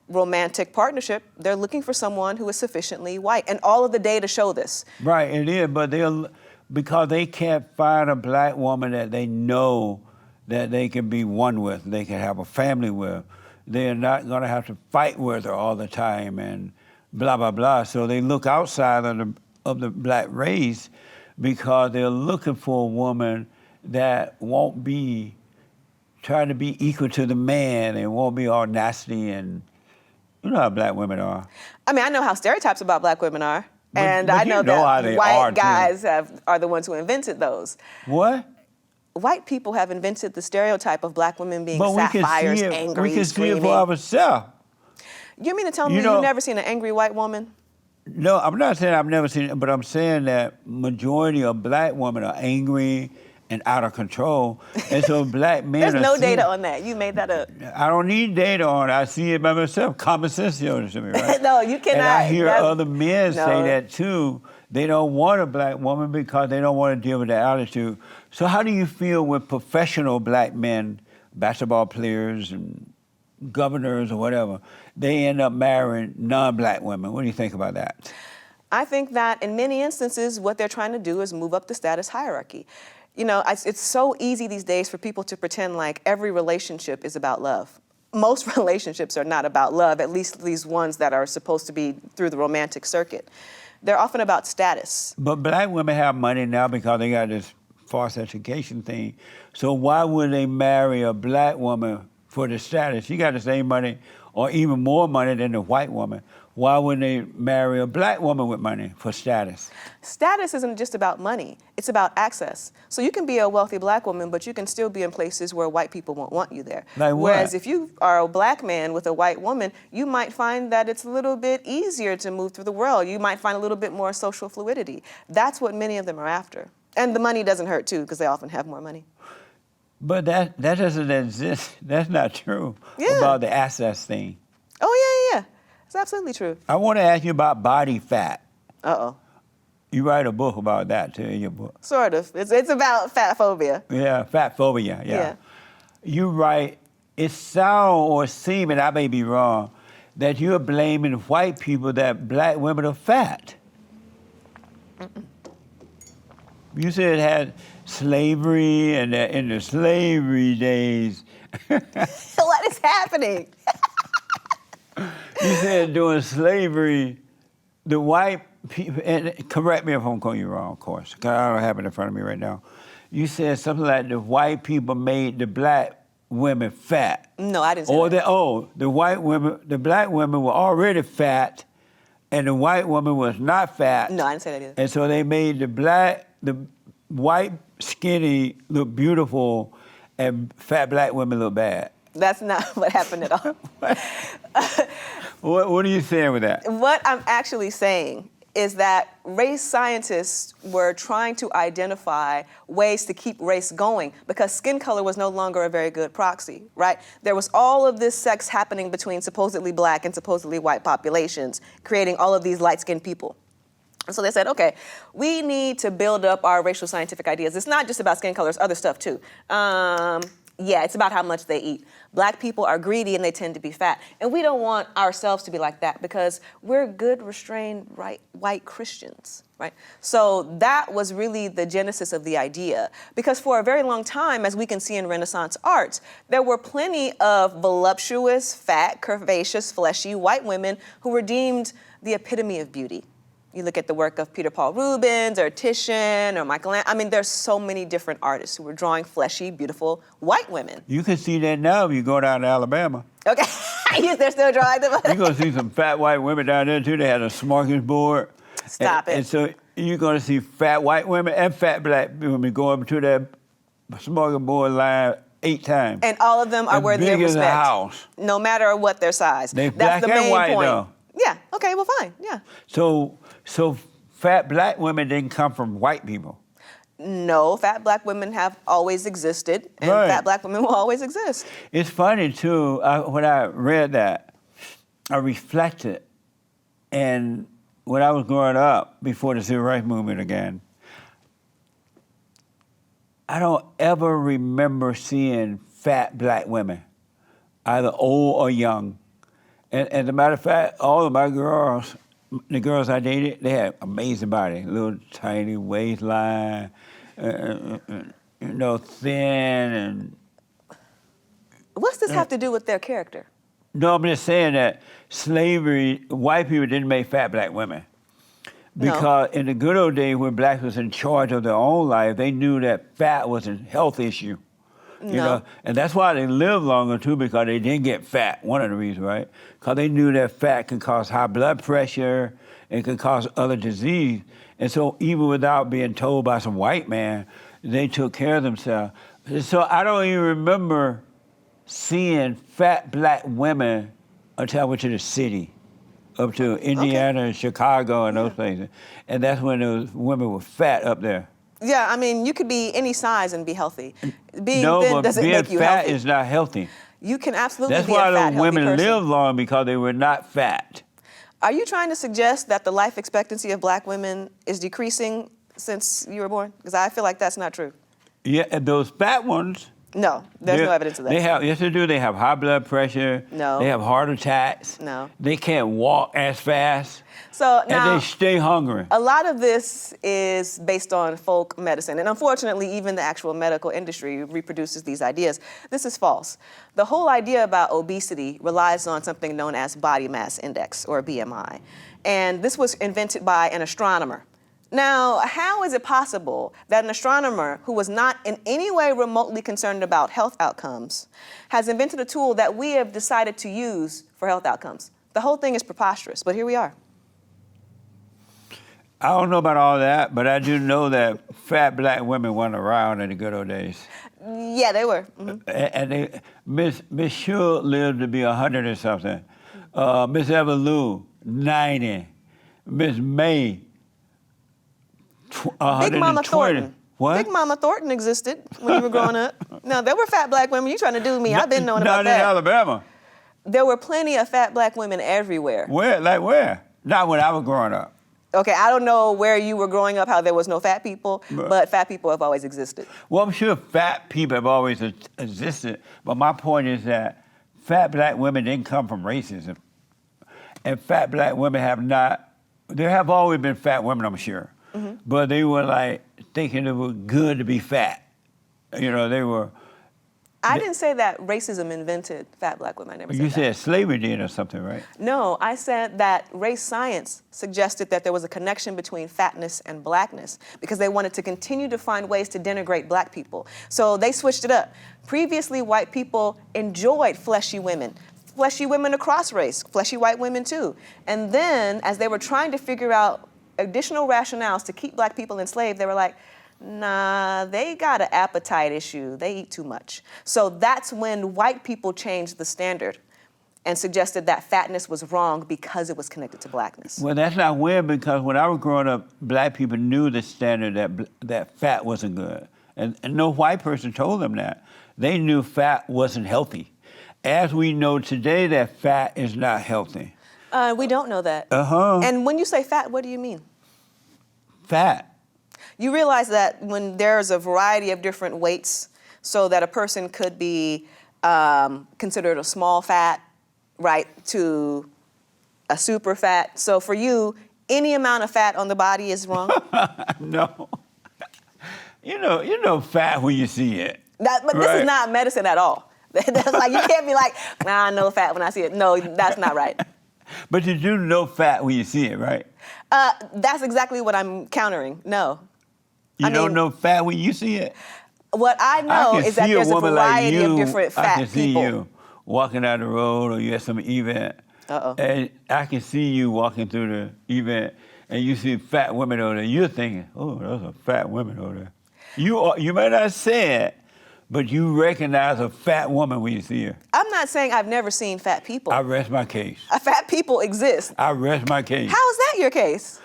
romantic partnership, they're looking for someone who is sufficiently white. And all of the data show this. Right, it is, but because they can't find a black woman that they know that they can be one with, they can have a family with, they're not gonna have to fight with her all the time and blah, blah, blah. So they look outside of the black race because they're looking for a woman that won't be trying to be equal to the man and won't be all nasty and, you know how black women are. I mean, I know how stereotypes about black women are. But I you know know how that they white are, too. guys are the ones who invented those. What? White people have invented the stereotype of black women being But sapphires, we can see it, angry, we can screaming. see it for ourselves. You mean to tell me You know- you've never seen an angry white woman? No, I'm not saying I've never seen it, but I'm saying that majority of black women are angry and out of control, and so black men There's are no seeing- data on that. You made that up. I don't need data on it. I see it by myself. Common sense shows it to me, right? No, you cannot. And I hear That- other men say No. that too. They don't want a black woman because they don't want to deal with that attitude. So how do you feel with professional black men, basketball players and governors or whatever, they end up marrying non-black women? What do you think about that? I think that in many instances, what they're trying to do is move up the status hierarchy. You know, it's so easy these days for people to pretend like every relationship is about love. Most relationships are not about love, at least these ones that are supposed to be through the romantic circuit. They're often about status. But black women have money now because they got this false education thing. So why would they marry a black woman for the status? She got the same money or even more money than the white woman. Why wouldn't they marry a black woman with money for status? Status isn't just about money, it's about access. So you can be a wealthy black woman, but you can still be in places where white people won't want you there. Like what? Whereas if you are a black man with a white woman, you might find that it's a little bit easier to move through the world. You might find a little bit more social fluidity. That's what many of them are after. And the money doesn't hurt too, because they often have more money. But that doesn't exist. That's not true Yeah. about the access thing. Oh, yeah. It's absolutely true. I want to ask you about body fat. Uh-oh. You write a book about that too in your book. Sort of. It's about fatphobia. Yeah, Fatphobia, yeah. Yeah. You write, it sounds or seems, and I may be wrong, that you're blaming white people that black women are fat. Mm-mm. You said it had slavery and that in the slavery days. What is happening? You said during slavery, the white people, and correct me if I'm calling you wrong, of course, because I don't have it in front of me right now. You said something like the white people made the black women fat. No, I didn't say Or that. the white women, the black women were already fat, and the white woman was not fat. No, I didn't say that either. And so they made the white skinny look beautiful, and fat black women look bad. That's not what happened at all. What are you saying with that? What I'm actually saying is that race scientists were trying to identify ways to keep race going because skin color was no longer a very good proxy, right? There was all of this sex happening between supposedly black and supposedly white populations, creating all of these light-skinned people. And so they said, okay, we need to build up our racial scientific ideas. It's not just about skin color, it's other stuff too. Yeah, it's about how much they eat. Black people are greedy and they tend to be fat. And we don't want ourselves to be like that because we're good, restrained, white Christians, right? So that was really the genesis of the idea. Because for a very long time, as we can see in Renaissance art, there were plenty of voluptuous, fat, curvaceous, fleshy white women who were deemed the epitome of beauty. You look at the work of Peter Paul Rubens or Titian or Michelangelo. I mean, there's so many different artists who were drawing fleshy, beautiful white women. You can see that now if you go down to Alabama. Okay, they're still drawing them. You're going to see some fat white women down there, too. They had a smorgasbord. Stop it. And so you're going to see fat white women and fat black women go up to that smorgasbord line 8 times. And all of them are worthy of big as a respect. house. No matter what their size. They That's black the and main white, point. though. Yeah, okay, well, fine, yeah. So fat black women didn't come from white people. No, fat black women have always existed, and Right. fat black women will always exist. It's funny, too, when I read that, I reflected, and when I was growing up, before the Civil Rights Movement again, I don't ever remember seeing fat black women, either old or young. And as a matter of fact, all of my girls, the girls I dated, they had amazing body, little tiny waistline, thin and. What's this have to do with their character? No, I'm just saying that slavery, white people didn't make fat black women. Because in the good old days when blacks was in charge of their own life, they knew that fat was a health issue. You know, and that's why they lived longer too, because they didn't get fat. One of the reasons, right? Because they knew that fat can cause high blood pressure, it can cause other disease. And so even without being told by some white man, they took care of themselves. So I don't even remember seeing fat black women until I went to the city, up to Indiana and Chicago and those places. And that's when those women were fat up there. Yeah, I mean, you could be any size and be healthy. Being No, thin but doesn't being make you fat healthy. is not healthy. You can absolutely That's be a why fat, those healthy women person. live long, because they were not fat. Are you trying to suggest that the life expectancy of black women is decreasing since you were born? Because I feel like that's not true. Yeah, and those fat ones. No, there's no evidence of that. Yes, they do. They have high blood pressure. No. They have heart attacks. No. They can't walk as fast. So now, and they stay hungry. a lot of this is based on folk medicine, and unfortunately, even the actual medical industry reproduces these ideas. This is false. The whole idea about obesity relies on something known as body mass index, or BMI, and this was invented by an astronomer. Now, how is it possible that an astronomer who was not in any way remotely concerned about health outcomes has invented a tool that we have decided to use for health outcomes? The whole thing is preposterous, but here we are. I don't know about all that, but I do know that fat black women weren't around in the good old days. Yeah, they were. Mm-hmm. And Miss Shule lived to be 100 or something. Miss Eva Lou, 90. Miss May, 120. Big Mama Thornton. What? Big Mama Thornton existed when you were growing up. Now, there were fat black women. You trying to do me. I've been knowing about Not in that. Alabama. There were plenty of fat black women everywhere. Where? Like where? Not when I was growing up. Okay, I don't know where you were growing up, how there was no fat people, but fat people have always existed. Well, I'm sure fat people have always existed, but my point is that fat black women didn't come from racism. And fat black women have not, there have always been fat women, I'm sure, but they were like thinking it was good to be fat. You know, they were. I didn't say that racism invented fat black women. I never said You that. said slavery did or something, right? No, I said that race science suggested that there was a connection between fatness and blackness because they wanted to continue to find ways to denigrate black people. So they switched it up. Previously, white people enjoyed fleshy women across race, fleshy white women too. And then, as they were trying to figure out additional rationales to keep black people enslaved, they were like, nah, they got an appetite issue. They eat too much. So that's when white people changed the standard and suggested that fatness was wrong because it was connected to blackness. Well, that's not weird, because when I was growing up, black people knew the standard that fat wasn't good. And no white person told them that. They knew fat wasn't healthy. As we know today that fat is not healthy. We don't know that. Uh-huh. And when you say fat, what do you mean? Fat. You realize that when there's a variety of different weights, so that a person could be considered a small fat, right, to a super fat. So for you, any amount of fat on the body is wrong? No. You know fat when you see it. But right? This is not medicine at all. That's like, you can't be like, nah, I know fat when I see it. No, that's not right. But you do know fat when you see it, right? That's exactly what I'm countering. No. You don't know fat when you see it? What I know is that there's a variety of different fat I can see people. you walking down the road or you at some event. Uh-oh. And I can see you walking through the event and you see fat women over there. You're thinking, oh, those are fat women over there. You may not say it, but you recognize a fat woman when you see her. I'm not saying I've never seen fat people. I rest my case. Fat people exist. I rest my case. How is that your case?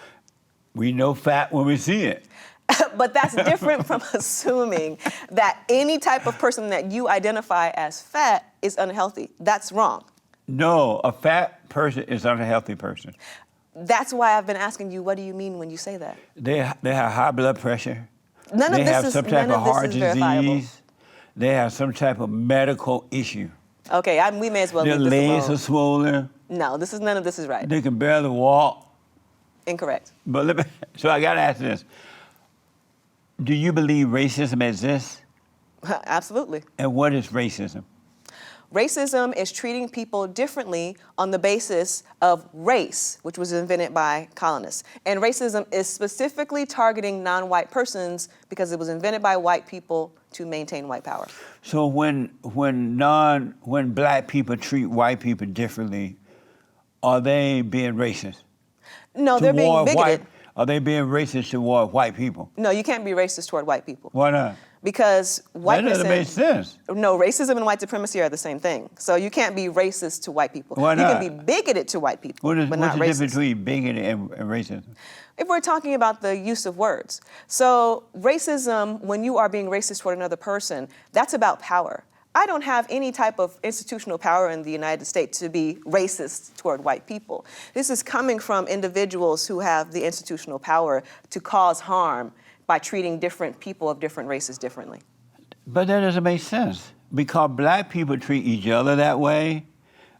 We know fat when we see it. But that's different from assuming that any type of person that you identify as fat is unhealthy. That's wrong. No, a fat person is an unhealthy person. That's why I've been asking you, what do you mean when you say that? They have high blood pressure. None they of this have is some type of heart verifiable. disease. They have some type of medical issue. Okay, we may as well Their leave this legs alone. are swollen. No, none of this is right. They can barely walk. Incorrect. But so I got to ask this. Do you believe racism exists? Absolutely. And what is racism? Racism is treating people differently on the basis of race, which was invented by colonists. And racism is specifically targeting non-white persons because it was invented by white people to maintain white power. So when black people treat white people differently, are they being racist? No, they're being bigoted. Are they being racist toward white people? No, you can't be racist toward white people. Why not? Because whiteness That doesn't make sense. No, racism and white supremacy are the same thing. So you can't be racist to white people. Why not? You can be bigoted to white people, What's but not the racist. difference between bigoted and racism? If we're talking about the use of words. So racism, when you are being racist toward another person, that's about power. I don't have any type of institutional power in the United States to be racist toward white people. This is coming from individuals who have the institutional power to cause harm by treating different people of different races differently. But that doesn't make sense because black people treat each other that way.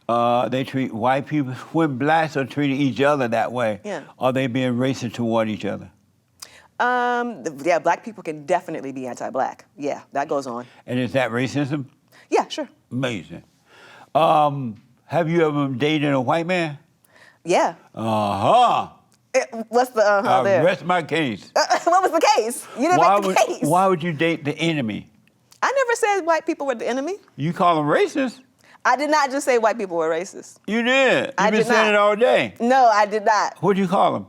They treat white people. When blacks are treating each other that way, are they being racist toward each other? Yeah, black people can definitely be anti-black. Yeah, that goes on. And is that racism? Yeah, sure. Amazing. Have you ever dated a white man? Yeah. Uh-huh. What's the I there? rest my case. What was the case? You didn't make the case. Why would you date the enemy? I never said white people were the enemy. You call them racist? I did not just say white people were racist. You did. I You've been did saying not. it all day. No, I did not. What'd you call them?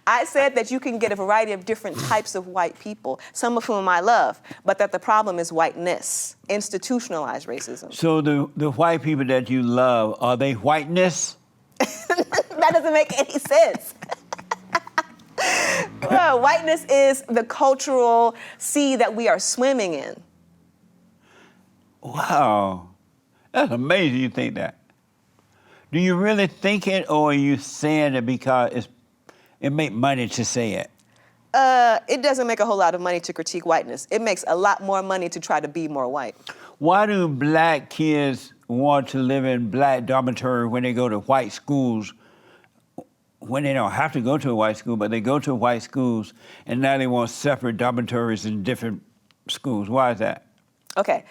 I said that you can get a variety of different types of white people, some of whom I love, but that the problem is whiteness, institutionalized racism. So the white people that you love, are they whiteness? That doesn't make any sense. Well, whiteness is the cultural sea that we are swimming in. Wow. That's amazing you think that. Do you really think it, or are you saying it because it makes money to say it? It doesn't make a whole lot of money to critique whiteness. It makes a lot more money to try to be more white. Why do black kids want to live in black dormitory when they go to white schools, when they don't have to go to a white school, but they go to white schools, and now they want separate dormitories in different schools? Why is that? Okay.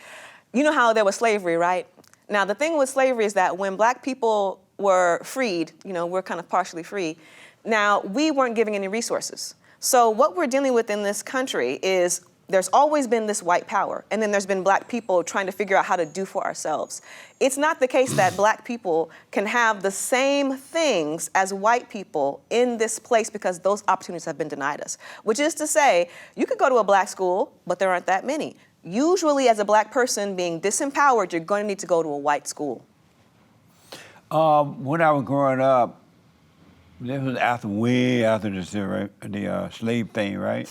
You know how there was slavery, right? Now, the thing with slavery is that when black people were freed, we're kind of partially free, now we weren't giving any resources. So what we're dealing with in this country is there's always been this white power, and then there's been black people trying to figure out how to do for ourselves. It's not the case that black people can have the same things as white people in this place because those opportunities have been denied us. Which is to say, you could go to a black school, but there aren't that many. Usually, as a black person being disempowered, you're going to need to go to a white school. When I was growing up, this was way after the slave thing, right?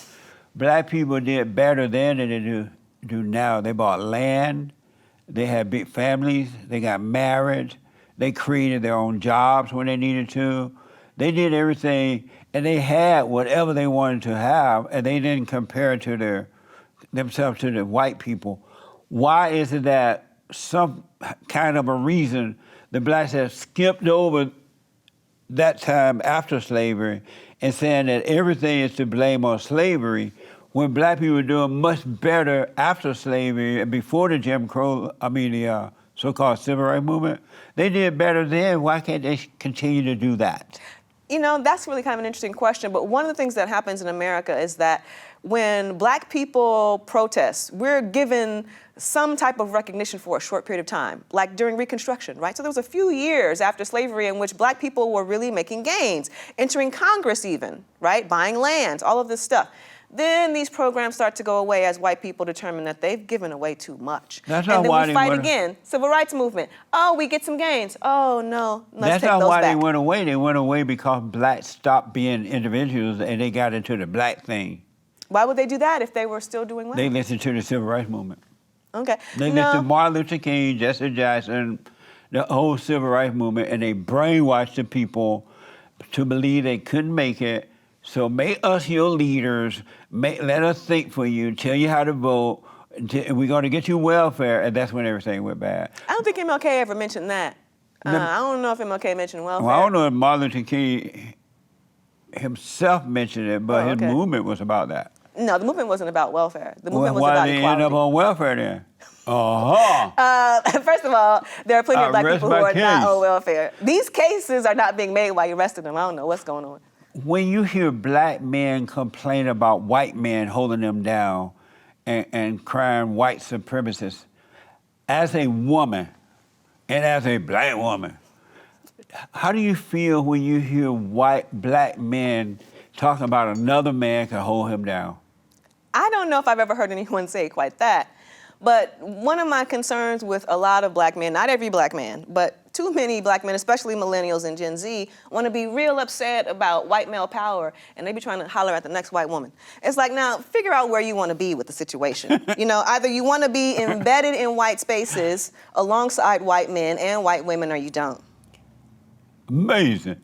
Black people did better then than they do now. They bought land, they had big families, they got married, they created their own jobs when they needed to. They did everything, and they had whatever they wanted to have, and they didn't compare to themselves to the white people why is it that some kind of a reason the blacks have skipped over that time after slavery and saying that everything is to blame on slavery when black people were doing much better after slavery and before the Jim Crow, the so-called civil rights movement? They did better then. Why can't they continue to do that? You know, that's really kind of an interesting question, but one of the things that happens in America is that when black people protest, we're given some type of recognition for a short period of time, like during Reconstruction, right? So there was a few years after slavery in which black people were really making gains, entering Congress even, right? Buying lands, all of this stuff. Then these programs start to go away as white people determine that they've given away too much. That's and not then why we they fight went. again. Civil rights movement. Oh, we get some gains. Oh no, let's That's take not those why back. they went away. They went away because blacks stopped being individuals and they got into the black thing. Why would they do that if they were still doing well? They listened to the civil rights movement. Okay. They listened to Martin Luther King, Jesse Jackson, the whole civil rights movement, and they brainwashed the people to believe they couldn't make it. So make us your leaders, let us think for you, tell you how to vote, we're going to get you welfare, and that's when everything went bad. I don't think MLK ever mentioned that. I don't know if MLK mentioned welfare. Well, I don't know if Martin Luther King himself mentioned it, but his movement was about that. No, the movement wasn't about welfare. The movement was why about did they equality. end up on welfare then? Uh-huh. First of all, there are plenty of black Rest people who my are not case. on welfare. These cases are not being made while you're arresting them. I don't know what's going on. When you hear black men complain about white men holding them down and crying white supremacists, as a woman and as a black woman, how do you feel when you hear black men talking about another man can hold him down? I don't know if I've ever heard anyone say quite that. But one of my concerns with a lot of black men, not every black man, but too many black men, especially millennials and Gen Z, want to be real upset about white male power, and they be trying to holler at the next white woman. It's like, now, figure out where you want to be with the situation. You know, either you want to be embedded in white spaces alongside white men and white women, or you don't. Amazing.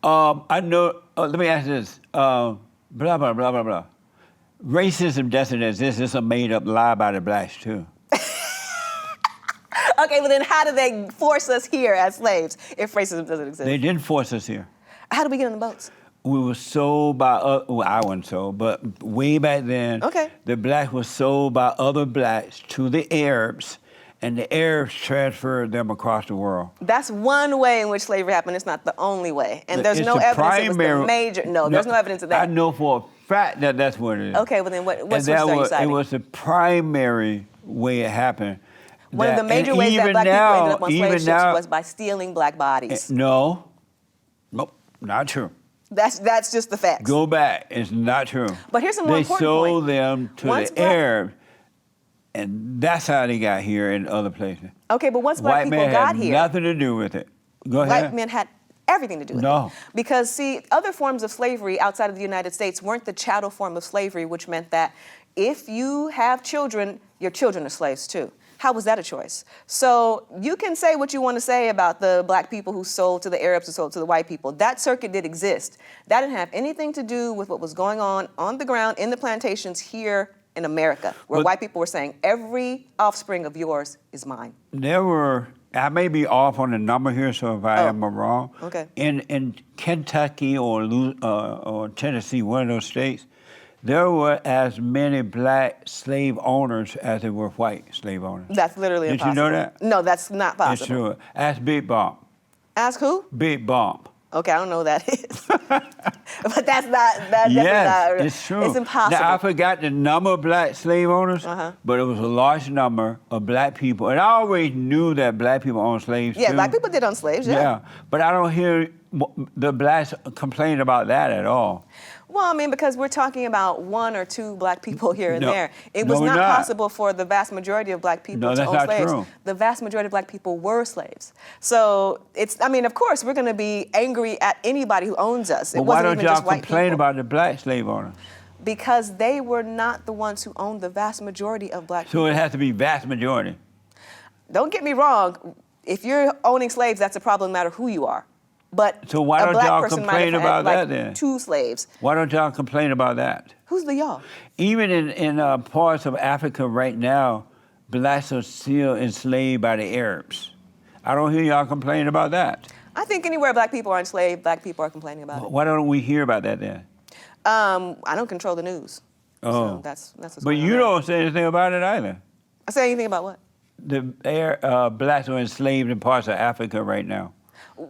I know, let me ask this, blah, blah, blah, blah, blah. Racism doesn't exist. It's a made-up lie by the blacks, too. Okay, well then how do they force us here as slaves if racism doesn't exist? They didn't force us here. How do we get on the boats? We were sold by, well, I wasn't sold, but way back then, the blacks were sold by other blacks to the Arabs, and the Arabs transferred them across the world. That's one way in which slavery happened. It's not the only way. And there's It's no the evidence it was primary- the major. No, there's no evidence of that. I know for a fact that that's what it is. Okay, well then what And sources that are you was, citing? it was the primary way it happened. One of the major ways that black people ended up on slave ships was by stealing black bodies. No, nope, not true. That's just the facts. Go back, it's not true. But here's a more important They sold point. them to Once the Arabs, and that's how they got here in other places. Okay, but once black White people men got had here, nothing to do with it. Go ahead. white men had everything to do with No. it. Because, see, other forms of slavery outside of the United States weren't the chattel form of slavery, which meant that if you have children, your children are slaves too. How was that a choice? So you can say what you want to say about the black people who sold to the Arabs, who sold to the white people. That circuit did exist. That didn't have anything to do with what was going on the ground in the plantations here in America, where white people were saying, every offspring of yours is mine. There were, I may be off on the number here, so if I am wrong. Okay. In Kentucky or Tennessee, one of those states, there were as many black slave owners as there were white slave owners. That's literally impossible. Did you know that? No, that's not It's possible. true. Ask Big Bump. Ask who? Big Bump. Okay, I don't know who that is. But that's not, Yes, it's true. It's impossible. Now, I forgot the number of black slave owners, but it was a large number of black people. And I always knew that black people owned slaves, Yeah, too. black people did own slaves, yeah. But I don't hear the blacks complain about that at all. Well, I mean, because we're talking about one or two black people here and No. there. It No, was we're not not. possible for the vast majority of black people No, to that's own not slaves. true. The vast majority of black people were slaves. So it's, I mean, of course, we're going to be angry at anybody who owns us. It Well, why wasn't don't even y'all just white complain people. about the black slave owners? Because they were not the ones who owned the vast majority of black people. So it has to be vast majority. Don't get me wrong. If you're owning slaves, that's a problem no matter who you are. But So why a don't black y'all person might complain have about had, that then? 2 slaves. Why don't y'all complain about that? Who's the y'all? Even in parts of Africa right now, blacks are still enslaved by the Arabs. I don't hear y'all complaining about that. I think anywhere black people are enslaved, black people are complaining about it. Why don't we hear about that then? I don't control the news. Oh. So that's what's But going on you there. don't say anything about it either. I say anything about what? The blacks are enslaved in parts of Africa right now.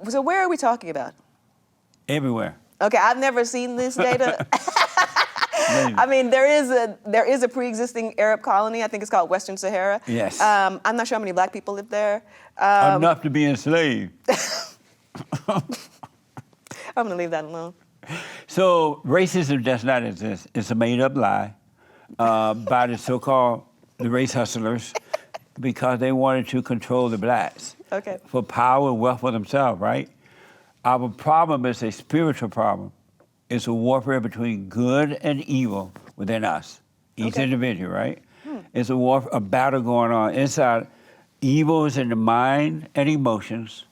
So where are we talking about? Everywhere. Okay, I've never seen this data. I mean, there is a pre-existing Arab colony. I think it's called Western Sahara. Yes. I'm not sure how many black people live there. Enough to be enslaved. I'm gonna leave that alone. So racism does not exist. It's a made-up lie by the so-called the race hustlers because they wanted to control the blacks Okay. for power and wealth for themselves, right? Our problem is a spiritual problem. It's a warfare between good and evil within us, each Okay. individual, right? It's a battle going on inside. Evil is in the mind and emotions,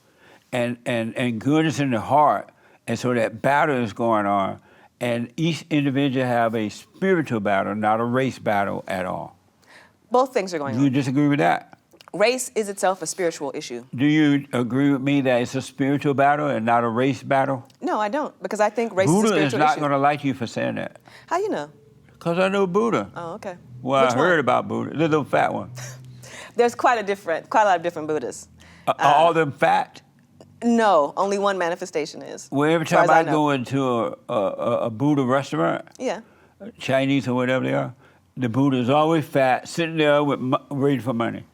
and good is in the heart. And so that battle is going on, and each individual have a spiritual battle, not a race battle at all. Both things are going Do you on. disagree with that? Race is itself a spiritual issue. Do you agree with me that it's a spiritual battle and not a race battle? No, I don't, because I think race Buddha is a is spiritual not issue. going to like you for saying that. How you know? Because I know Buddha. Oh, okay. Well, Which I heard one? about Buddha, the little fat one. There's quite a lot of different Buddhas. Are all them fat? No, only one manifestation is. Well, every as far time as I know. go into a Buddha restaurant, Yeah. Chinese or whatever they are, the Buddha is always fat, sitting there with waiting for money.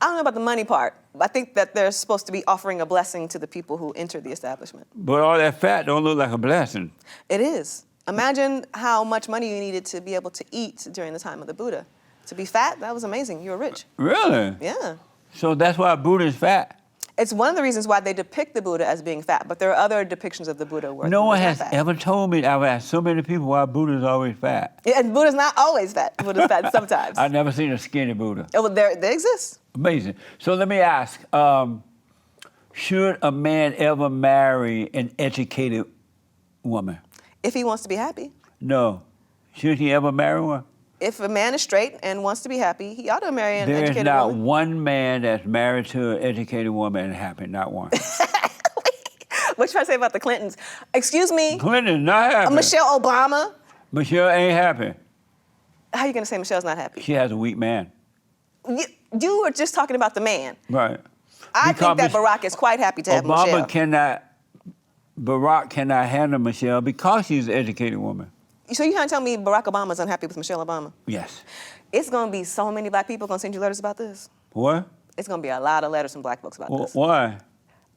I don't know about the money part. I think that they're supposed to be offering a blessing to the people who enter the establishment. But all that fat don't look like a blessing. It is. Imagine how much money you needed to be able to eat during the time of the Buddha. To be fat, that was amazing. You were rich. Really? Yeah. So that's why Buddha is fat. It's one of the reasons why they depict the Buddha as being fat, but there are other depictions of the Buddha where No the one Buddha's has not fat. ever told me. I've asked so many people why Buddha is always fat. Yeah, and Buddha's not always fat. Buddha's fat sometimes. I've never seen a skinny Buddha. Oh, well, they exist. Amazing. So let me ask, should a man ever marry an educated woman? If he wants to be happy. No. Should he ever marry one? If a man is straight and wants to be happy, he ought to marry an There is educated not woman. one man that's married to an educated woman and happy, not one. What you trying to say about the Clintons? Excuse me, Clinton is not happy. Michelle Obama? Michelle ain't happy. How are you going to say Michelle's not happy? She has a weak man. You were just talking about the man. Right. I Because think that Barack is quite happy to have Michelle. Barack cannot handle Michelle because she's an educated woman. So you're trying to tell me Barack Obama's unhappy with Michelle Obama? Yes. It's going to be so many black people going to send you letters about this. What? It's going to be a lot of letters from black folks about this. Why?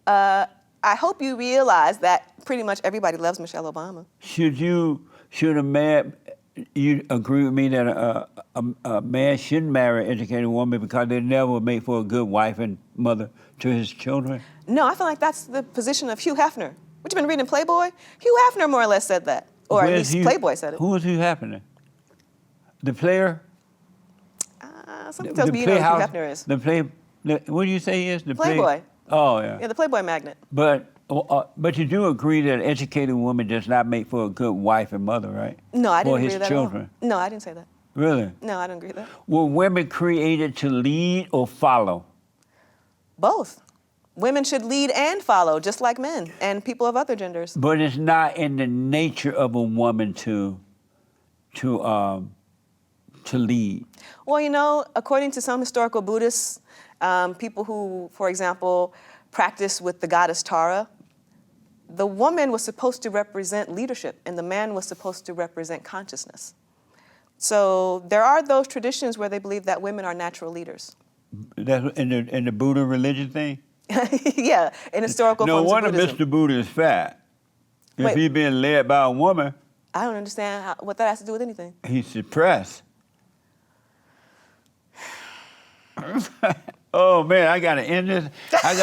I hope you realize that pretty much everybody loves Michelle Obama. Should a man, you agree with me that a man shouldn't marry an educated woman because they never make for a good wife and mother to his children? No, I feel like that's the position of Hugh Hefner. What you been reading Playboy? Hugh Hefner more or less said that. Or at least Playboy said it. Who is Hugh Hefner? The player? Something tells me you know who Hugh Hefner is. What do you say he is? The Playboy. Oh, yeah. Yeah, the Playboy magnet. But you do agree that an educated woman does not make for a good wife and mother, right? No, I didn't For agree his with that children. at all. No, I didn't say that. Really? No, I don't agree with that. Were women created to lead or follow? Both. Women should lead and follow, just like men and people of other genders. But it's not in the nature of a woman to lead. Well, you know, according to some historical Buddhists, people who, for example, practice with the goddess Tara, the woman was supposed to represent leadership and the man was supposed to represent consciousness. So there are those traditions where they believe that women are natural leaders. That's in the Buddha religion thing? Yeah, in historical No forms wonder of Buddhism. Mr. Buddha is fat. If Wait. he's being led by a woman, I don't understand what that has to do with anything. he's suppressed. Oh man, I gotta end this. I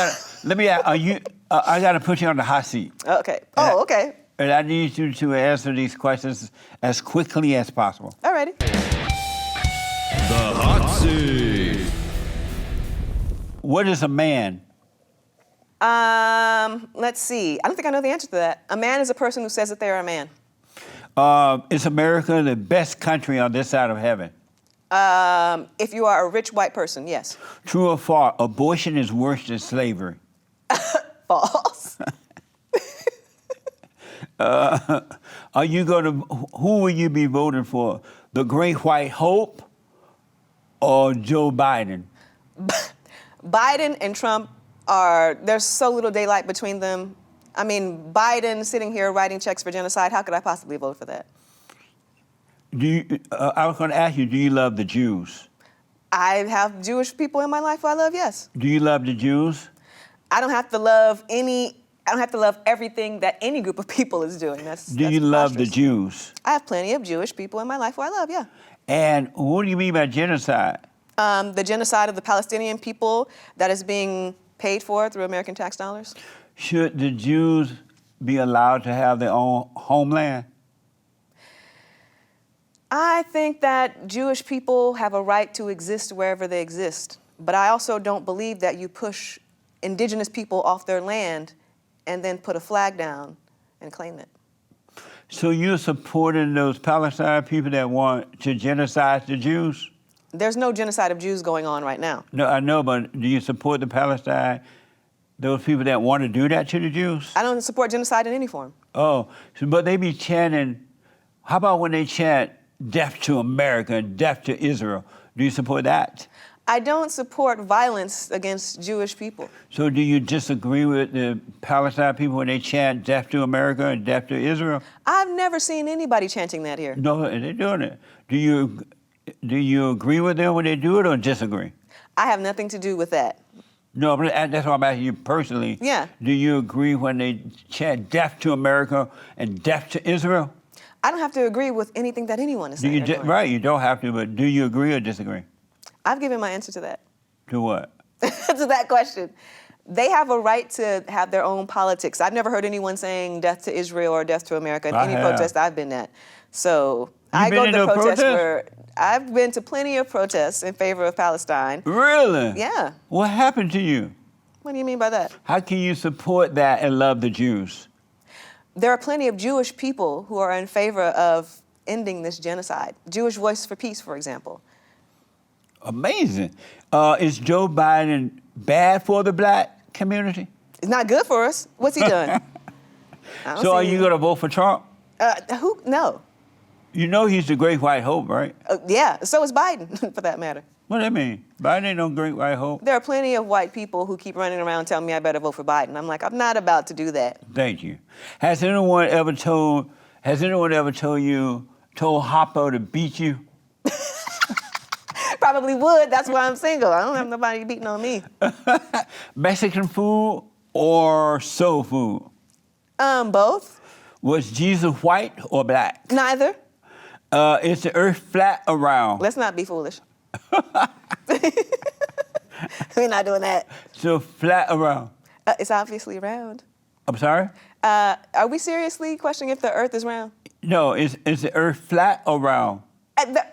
gotta put you on the hot seat. Okay. Oh, okay. And I need you to answer these questions as quickly as possible. Alrighty. The hot seat. What is a man? Let's see. I don't think I know the answer to that. A man is a person who says that they are a man. Is America the best country on this side of heaven? If you are a rich white person, yes. True or false, abortion is worse than slavery. False. Who will you be voting for? The Great White Hope or Joe Biden? Biden and Trump there's so little daylight between them. I mean, Biden sitting here writing checks for genocide, how could I possibly vote for that? I was going to ask you, do you love the Jews? I have Jewish people in my life who I love, yes. Do you love the Jews? I don't have to love everything that any group of people is doing. Do you love the Jews? I have plenty of Jewish people in my life who I love, yeah. And what do you mean by genocide? The genocide of the Palestinian people that is being paid for through American tax dollars. Should the Jews be allowed to have their own homeland? I think that Jewish people have a right to exist wherever they exist. But I also don't believe that you push indigenous people off their land and then put a flag down and claim it. So you're supporting those Palestine people that want to genocide the Jews? There's no genocide of Jews going on right now. No, I know, but do you support the Palestine, those people that want to do that to the Jews? I don't support genocide in any form. Oh, but they be chanting, how about when they chant death to America and death to Israel? Do you support that? I don't support violence against Jewish people. So do you disagree with the Palestine people when they chant death to America and death to Israel? I've never seen anybody chanting that here. No, they're doing it. Do you agree with them when they do it or disagree? I have nothing to do with that. No, but that's why I'm asking you personally. Yeah. Do you agree when they chant death to America and death to Israel? I don't have to agree with anything that anyone is saying. Right, you don't have to, but do you agree or disagree? I've given my answer to that. To what? To that question. They have a right to have their own politics. I've never heard anyone saying death to Israel or death to America in any protest I've been at. So I go to the protests where I've been to plenty of protests in favor of Palestine. Really? Yeah. What happened to you? What do you mean by that? How can you support that and love the Jews? There are plenty of Jewish people who are in favor of ending this genocide. Jewish Voice for Peace, for example. Amazing. Is Joe Biden bad for the black community? It's not good for us. What's he done? So are you going to vote for Trump? No. You know he's the Great White Hope, right? Yeah, so is Biden, for that matter. What do that mean? Biden ain't no Great White Hope. There are plenty of white people who keep running around telling me I better vote for Biden. I'm like, I'm not about to do that. Thank you. Has anyone ever told Hopper to beat you? Probably would. That's why I'm single. I don't have nobody beating on me. Mexican food or soul food? Both. Was Jesus white or black? Neither. Is the earth flat or round? Let's not be foolish. We're not doing that. So flat or round? It's obviously round. I'm sorry? Are we seriously questioning if the earth is round? No, is the earth flat or round?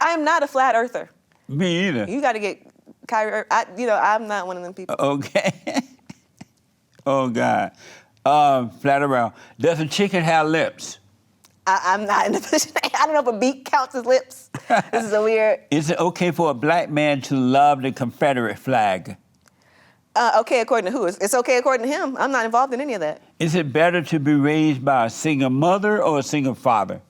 I'm not a flat earther. Me either. You got to get Kyrie. I'm not one of them people. Okay. Oh, God. Flat or round. Does a chicken have lips? I'm not in a position. I don't know if a beak counts as lips. This is a weird. Is it okay for a black man to love the Confederate flag? Okay, according to who? It's okay according to him. I'm not involved in any of that. Is it better to be raised by a single mother or a single father?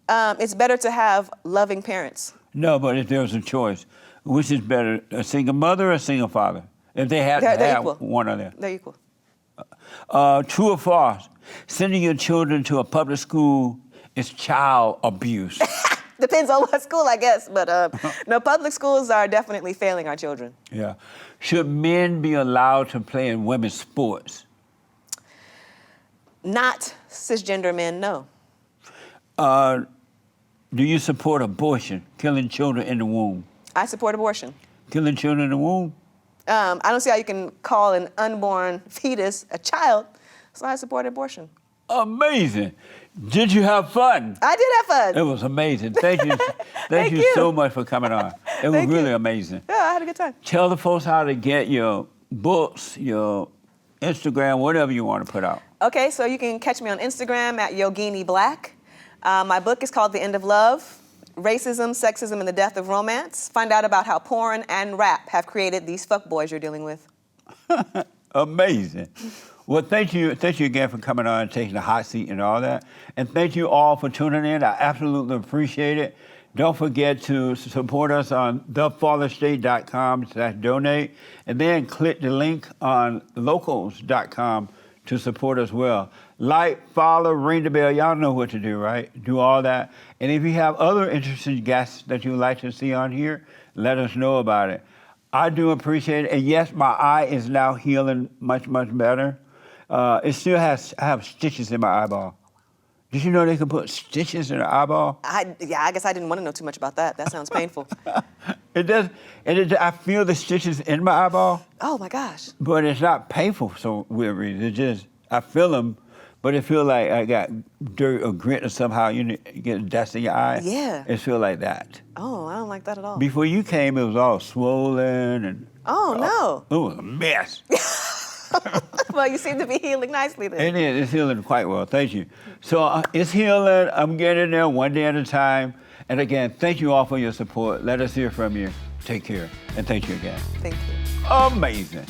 It's better to have loving parents. No, but if there was a choice, which is better, a single mother or a single father? If they had to have equal. one of them. They're equal. True or false? Sending your children to a public school is child abuse. Depends on what school, I guess. But no, public schools are definitely failing our children. Yeah. Should men be allowed to play in women's sports? Not cisgender men, no. Do you support abortion, killing children in the womb? I support abortion. Killing children in the womb? I don't see how you can call an unborn fetus a child, so I support abortion. Amazing. Did you have fun? I did have fun. It was amazing. Thank you. Thank you so much for coming on. It was really amazing. Yeah, I had a good time. Tell the folks how to get your books, your Instagram, whatever you want to put out. Okay, so you can catch me on Instagram at Yogini Black. My book is called The End of Love. racism, sexism, and the death of romance. Find out about how porn and rap have created these fuckboys you're dealing with. Amazing. Well, thank you again for coming on and taking the hot seat and all that. And thank you all for tuning in. I absolutely appreciate it. Don't forget to support us on TheFallenState.com/donate, and then click the link on locals.com to support as well. Like, follow, ring the bell. Y'all know what to do, right? Do all that. And if you have other interesting guests that you would like to see on here, let us know about it. I do appreciate it. And yes, my eye is now healing much, much better. It still I have stitches in my eyeball. Did you know they could put stitches in the eyeball? I guess I didn't want to know too much about that. That sounds painful. It does. I feel the stitches in my eyeball. Oh my gosh. But it's not painful for some weird reason. It just, I feel them, but it feels like I got dirt or grit or somehow, you get dust in your eye. Yeah. It feels like that. Oh, I don't like that at all. Before you came, it was all swollen and. Oh, no. It was a mess. Well, you seem to be healing nicely then. It is. It's healing quite well. Thank you. So it's healing. I'm getting there one day at a time. And again, thank you all for your support. Let us hear from you. Take care. And thank you again. Thank you. Amazing.